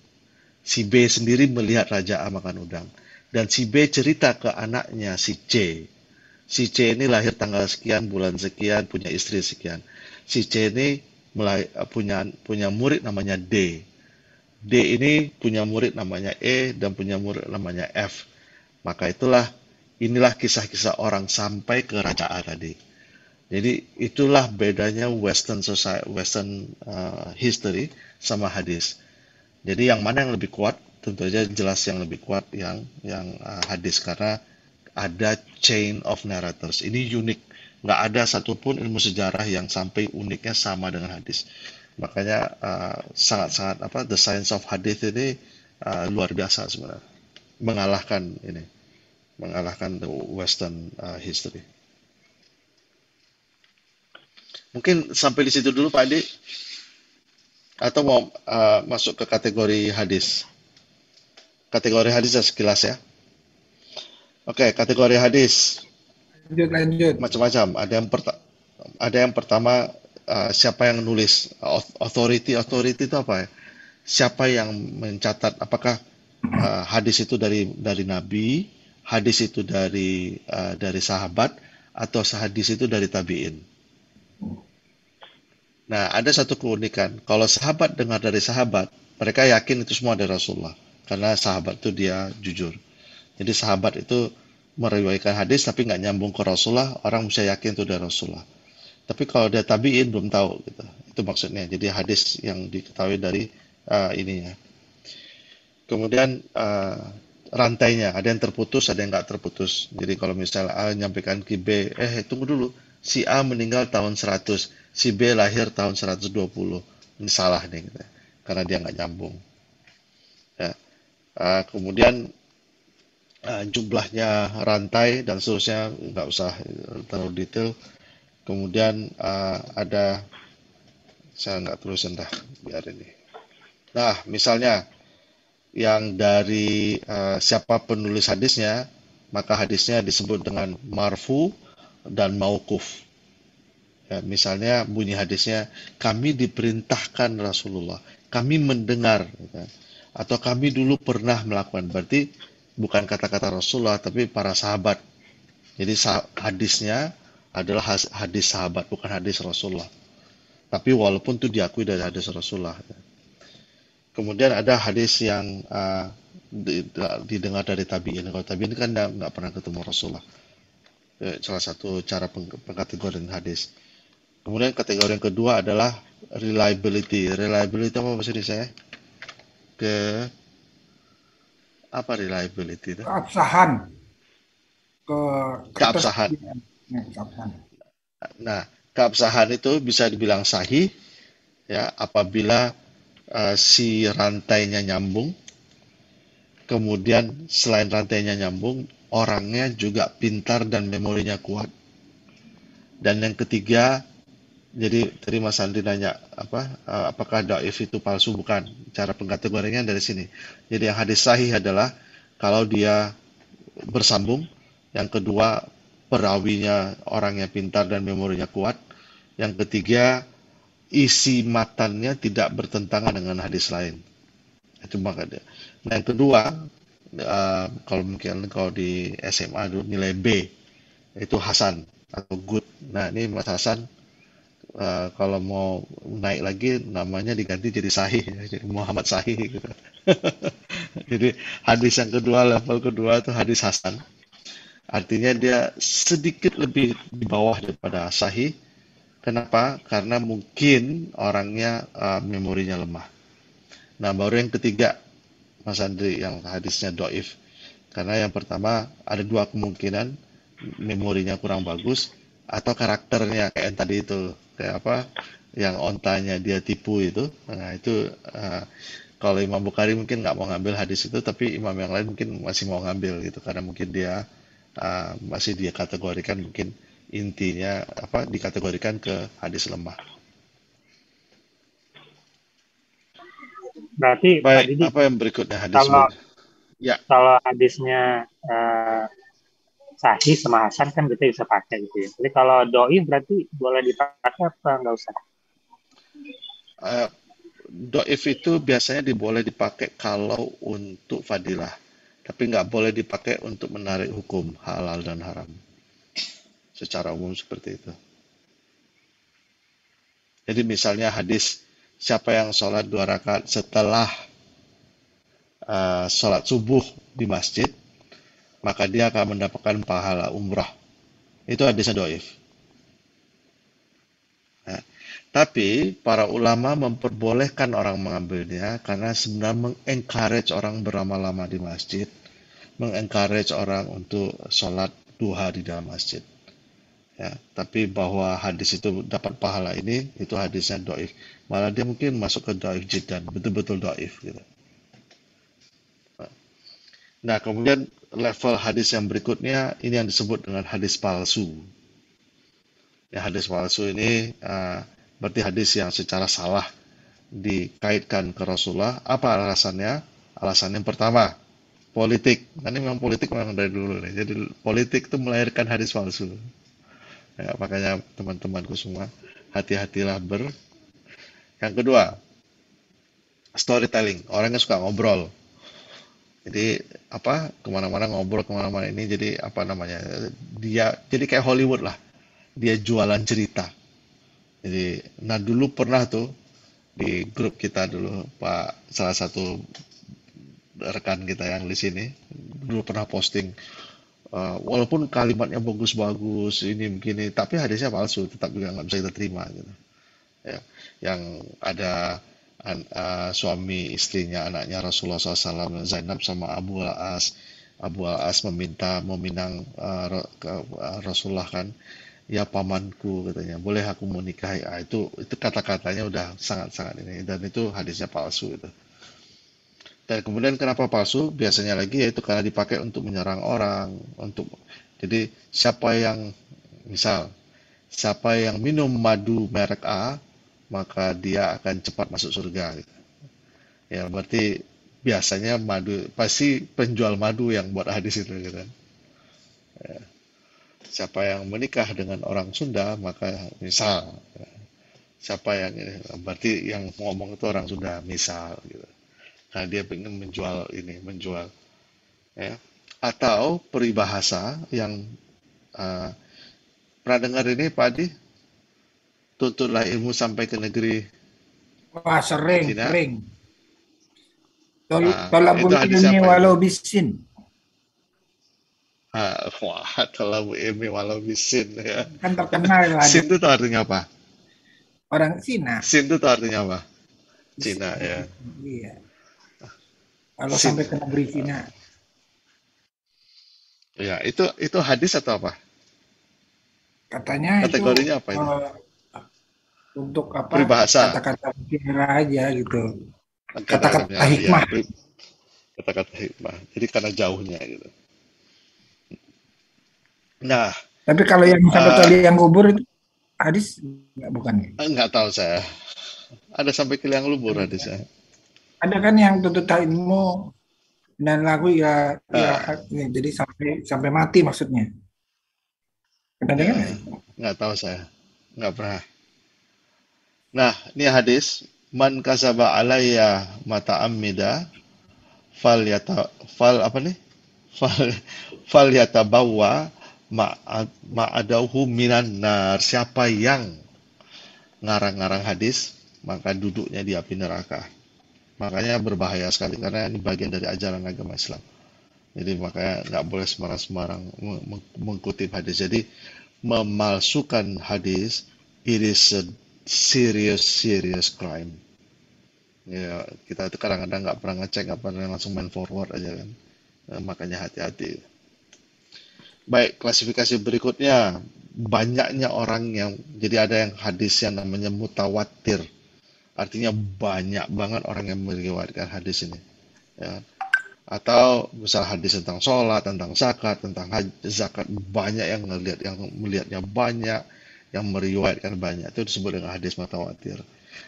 Si B sendiri melihat Raja A makan udang. Dan si B cerita ke anaknya si C. Si C ini lahir tanggal sekian, bulan sekian, punya istri sekian. Si C ini punya murid namanya D. D ini punya murid namanya E dan punya murid namanya F. Maka inilah kisah-kisah orang sampai ke Raja A tadi. Jadi itulah bedanya Western history sama hadis. Jadi yang mana yang lebih kuat? Tentu saja jelas yang lebih kuat yang hadis karena ada chain of narrators. Ini unik. Nggak ada satupun ilmu sejarah yang sampai uniknya sama dengan hadis. Makanya sangat-sangat the science of hadith ini luar biasa sebenarnya. mengalahkan the Western history. Mungkin sampai di situ dulu Pak Adi, atau mau masuk ke kategori hadis? Kategori hadis sekilas ya. Oke, kategori hadis
Lanjut.
macam-macam. Ada yang pertama, siapa yang nulis? Authority itu apa ya? Siapa yang mencatat? Apakah hadis itu dari Nabi, hadis itu dari sahabat, atau hadis itu dari tabi'in? Nah, ada satu keunikan. Kalau sahabat dengar dari sahabat, mereka yakin itu semua dari Rasulullah. Karena sahabat itu dia jujur. Jadi sahabat itu meriwayatkan hadis tapi nggak nyambung ke Rasulullah, orang bisa yakin itu dari Rasulullah. Tapi kalau dia tabi'in belum tahu gitu. Itu maksudnya. Jadi hadis yang diketahui dari ininya. Kemudian rantainya, ada yang terputus, ada yang nggak terputus. Jadi kalau misalnya A nyampaikan ke B, tunggu dulu, si A meninggal tahun 100, si B lahir tahun 120. Ini salah nih, gitu. Karena dia nggak nyambung. Ya. Kemudian jumlahnya rantai dan seterusnya nggak usah terlalu detail. Kemudian ada, saya nggak terusin dah, biar ini. Nah, misalnya yang dari siapa penulis hadisnya, maka hadisnya disebut dengan marfu dan mauquf. Ya, misalnya bunyi hadisnya, kami diperintahkan Rasulullah, kami mendengar, gitu. Atau kami dulu pernah melakukan. Berarti bukan kata-kata Rasulullah, tapi para sahabat. Jadi hadisnya adalah hadis sahabat, bukan hadis Rasulullah. Tapi walaupun itu diakui dari hadis Rasulullah. Kemudian ada hadis yang didengar dari tabi'in. Kalau tabi'in kan nggak pernah ketemu Rasulullah. Salah satu cara pengkategorian hadis. Kemudian kategori yang kedua adalah reliability. Reliability apa maksud saya? Apa reliability itu?
Keabsahan.
Keabsahan. Nah, keabsahan itu bisa dibilang sahih ya apabila si rantainya nyambung. Kemudian selain rantainya nyambung, orangnya juga pintar dan memorinya kuat. Dan yang ketiga, jadi tadi Mas Andri nanya apakah dhaif itu palsu? Bukan. Cara pengkategoriannya dari sini. Jadi yang hadis sahih adalah kalau dia bersambung. Yang kedua, perawinya orangnya pintar dan memorinya kuat. Yang ketiga, isi matannya tidak bertentangan dengan hadis lain. Itu makanya. Nah, yang kedua, kalau di SMA dulu nilai B itu Hasan atau good. Nah, ini Mas Hasan kalau mau naik lagi namanya diganti jadi Sahih, jadi Muhammad Sahih gitu. Jadi hadis yang kedua, level kedua itu hadis Hasan. Artinya dia sedikit lebih di bawah daripada Sahih. Kenapa? Karena mungkin orangnya memorinya lemah. Nah, baru yang ketiga, Mas Andri, yang hadisnya dhaif. Karena yang pertama ada dua kemungkinan, memorinya kurang bagus atau karakternya kayak yang tadi itu, kayak apa? Yang ontanya dia tipu itu. Nah, itu kalau Imam Bukhari mungkin nggak mau ngambil hadis itu, tapi imam yang lain mungkin masih mau ngambil gitu karena mungkin dia masih dia kategorikan mungkin intinya dikategorikan ke hadis lemah.
Berarti
Baik,
Didi,
apa yang berikutnya hadis
kalau hadisnya sahih sama hasan kan kita bisa pakai gitu ya. Jadi kalau doi berarti boleh dipakai apa nggak usah?
Dhaif itu biasanya boleh dipakai kalau untuk fadilah, tapi nggak boleh dipakai untuk menarik hukum halal dan haram. Secara umum seperti itu. Jadi misalnya hadis siapa yang sholat 2 rakaat setelah sholat subuh di masjid, maka dia akan mendapatkan pahala umrah. Itu hadisnya dhaif. Nah, tapi para ulama memperbolehkan orang mengambilnya karena sebenarnya mengencourage orang beramal-lama di masjid, mengencourage orang untuk sholat duha di dalam masjid. Ya, tapi bahwa hadis itu dapat pahala ini, itu hadisnya dhaif. Malah dia mungkin masuk ke dhaif jiddan, betul-betul dhaif gitu. Nah, kemudian level hadis yang berikutnya ini yang disebut dengan hadis palsu. Ya, hadis palsu ini berarti hadis yang secara salah dikaitkan ke Rasulullah. Apa alasannya? Alasan yang pertama, politik. Nah, ini memang politik memang dari dulu nih. Jadi politik itu melahirkan hadis palsu. Ya, makanya teman-temanku semua hati-hatilah Yang kedua, storytelling. Orangnya suka ngobrol. Jadi kemana-mana ngobrol kemana-mana ini jadi apa namanya? Dia jadi kayak Hollywood lah. Dia jualan cerita. Jadi, nah dulu pernah tuh di grup kita dulu salah satu rekan kita yang di sini dulu pernah posting walaupun kalimatnya bagus-bagus ini begini tapi hadisnya palsu tetap juga nggak bisa kita terima gitu ya yang ada suami istrinya anaknya Rasulullah SAW Zainab sama Abu Al-As meminang Rasulullah kan ya pamanku katanya boleh aku menikahi itu kata-katanya udah sangat-sangat ini dan itu hadisnya palsu itu. Dan kemudian kenapa palsu? Biasanya lagi yaitu karena dipakai untuk menyerang orang, jadi siapa yang minum madu merek A, maka dia akan cepat masuk surga. Ya, berarti biasanya pasti penjual madu yang buat hadis itu gitu. Ya. Siapa yang menikah dengan orang Sunda, maka siapa yang berarti yang ngomong itu orang Sunda, misal gitu. Nah, dia ingin menjual ya. Atau peribahasa yang pernah dengar ini Pak Adi? Tuntutlah ilmu sampai ke negeri
Wah, sering.
Cina.
Tolabul ilmi walau bisin.
Wah, tolabul ilmi walau bisin ya.
Kan terkenal lah.
Sin itu artinya apa?
Orang Cina.
Sin itu artinya apa? Cina ya.
Iya. Kalau sampai ke negeri Cina.
Ya, itu hadis atau apa?
Katanya
kategorinya
itu,
apa itu?
Untuk apa?
Peribahasa.
Kata-kata mutiara aja gitu.
Kata-kata
hikmah.
Ya, kata-kata hikmah. Jadi karena jauhnya gitu. Nah,
tapi kalau yang sampai ke liang kubur itu hadis bukan?
Enggak tahu saya. Ada sampai ke liang kubur hadisnya.
Ada kan yang tuntut ilmu dan lagu ya jadi sampai mati maksudnya. Pernah dengar nggak?
Nggak tahu saya, nggak pernah. Nah, ini hadis man kasaba alayya mata'ammida fal yatabawwa ma'adahu minan nar. Siapa yang ngarang-ngarang hadis maka duduknya di api neraka. Makanya berbahaya sekali karena ini bagian dari ajaran agama Islam. Jadi makanya nggak boleh sembarang-sembarang mengutip hadis. Jadi memalsukan hadis it is a serious crime. Ya, kita itu kadang-kadang nggak pernah ngecek, nggak pernah langsung main forward aja kan. Makanya hati-hati. Baik, klasifikasi berikutnya banyaknya orang yang jadi ada yang hadis yang namanya mutawatir. Artinya banyak banget orang yang meriwayatkan hadis ini. Ya. Atau misal hadis tentang sholat, tentang zakat, tentang zakat banyak yang melihatnya banyak, yang meriwayatkan banyak. Itu disebut dengan hadis mutawatir.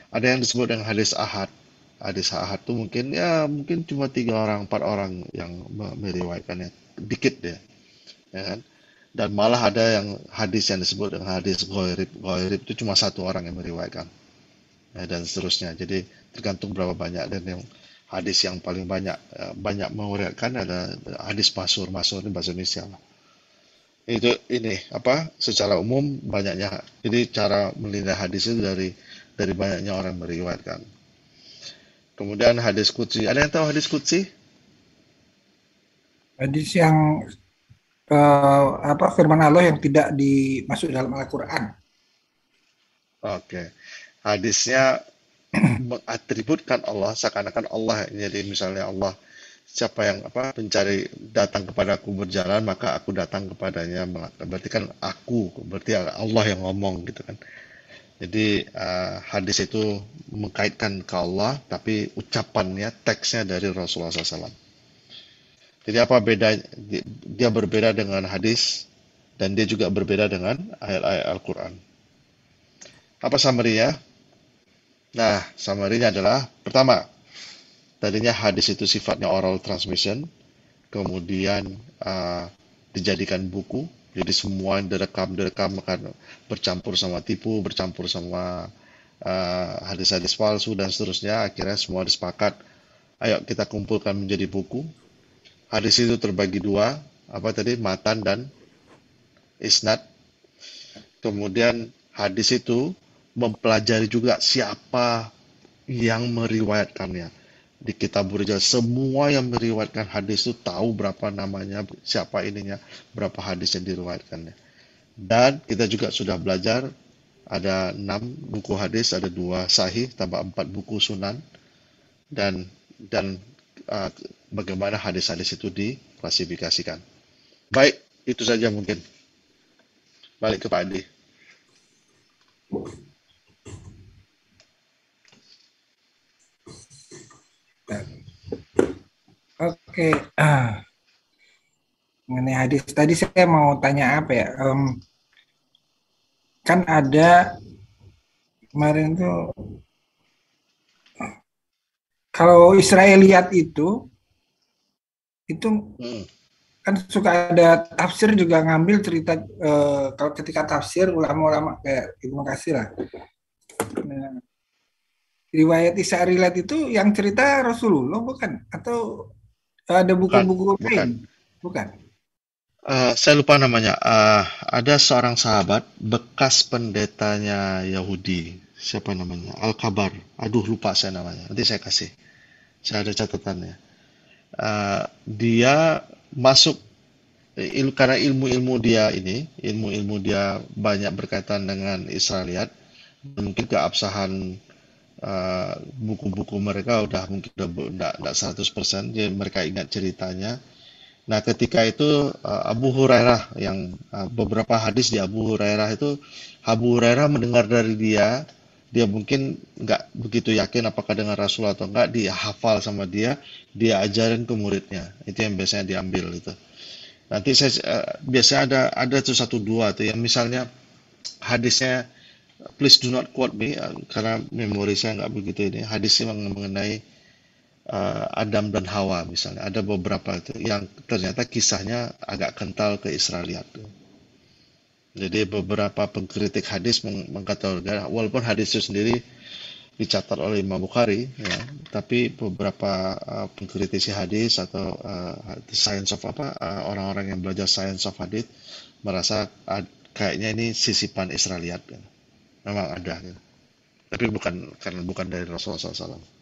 Ada yang disebut dengan hadis ahad. Hadis ahad itu mungkin cuma 3 orang, 4 orang yang meriwayatkannya, dikit deh. Ya kan? Dan malah ada yang hadis yang disebut dengan hadis ghairib. Ghairib itu cuma 1 orang yang meriwayatkan. Dan seterusnya. Jadi tergantung berapa banyak dan yang hadis yang paling banyak meriwayatkan ada hadis masyhur ini bahasa Indonesia lah. Itu secara umum banyaknya. Jadi cara menilai hadis itu dari banyaknya orang meriwayatkan. Kemudian hadis qudsi. Ada yang tahu hadis qudsi?
Hadis yang firman Allah yang tidak dimasuk dalam Al-Qur'an.
Oke. Hadisnya mengatributkan Allah seakan-akan Allah. Jadi misalnya Allah, siapa yang pencari datang kepadaku berjalan maka aku datang kepadanya. Berarti kan berarti Allah yang ngomong gitu kan. Jadi hadis itu mengkaitkan ke Allah tapi ucapannya, teksnya dari Rasulullah SAW. Jadi apa beda? Dia berbeda dengan hadis dan dia juga berbeda dengan ayat-ayat Al-Quran. Apa summary-nya? Nah, summary-nya adalah pertama, tadinya hadis itu sifatnya oral transmission, kemudian dijadikan buku, jadi semua yang direkam akan bercampur sama tipu, bercampur sama hadis-hadis palsu dan seterusnya. Akhirnya semua disepakat, ayo kita kumpulkan menjadi buku. Hadis itu terbagi dua, apa tadi, matan dan isnad. Kemudian hadis itu mempelajari juga siapa yang meriwayatkannya. Di kitab Rijal, semua yang meriwayatkan hadis itu tahu berapa namanya, siapa ininya, berapa hadis yang diriwayatkannya. Dan kita juga sudah belajar ada 6 buku hadis, ada 2 sahih, tambah 4 buku sunan, dan bagaimana hadis-hadis itu diklasifikasikan. Baik, itu saja mungkin. Balik ke Pak Adi.
Oke, mengenai hadis tadi saya mau tanya apa ya? Kan ada kemarin tuh kalau Israeliat itu kan suka ada tafsir juga ngambil cerita kalau ketika tafsir ulama-ulama kayak Ibnu Katsir lah. Nah, riwayat Israeliat itu yang cerita Rasulullah bukan? Atau ada buku-buku lain? Bukan.
Saya lupa namanya. Ada seorang sahabat bekas pendetanya Yahudi. Siapa namanya? Al-Kabar. Aduh, lupa saya namanya. Nanti saya kasih. Saya ada catatannya. Dia masuk karena ilmu-ilmu dia banyak berkaitan dengan Israeliat. Mungkin keabsahan buku-buku mereka mungkin udah 100%, jadi mereka ingat ceritanya. Nah, ketika itu Abu Hurairah yang beberapa hadis di Abu Hurairah itu, Abu Hurairah mendengar dari dia mungkin nggak begitu yakin apakah dengan Rasul atau enggak, dia hafal sama dia ajarin ke muridnya. Itu yang biasanya diambil itu. Nanti biasanya ada tuh 1-2 tuh yang misalnya hadisnya, please do not quote me karena memori saya nggak begitu ini. Hadisnya mengenai Adam dan Hawa misalnya, ada beberapa itu yang ternyata kisahnya agak kental ke Israeliat. Jadi beberapa pengkritik hadis mengatakan walaupun hadis itu sendiri dicatat oleh Imam Bukhari, ya, tapi beberapa pengkritisi hadis atau science of orang-orang yang belajar science of hadis merasa kayaknya ini sisipan Israeliat, memang ada, tapi bukan dari Rasulullah SAW.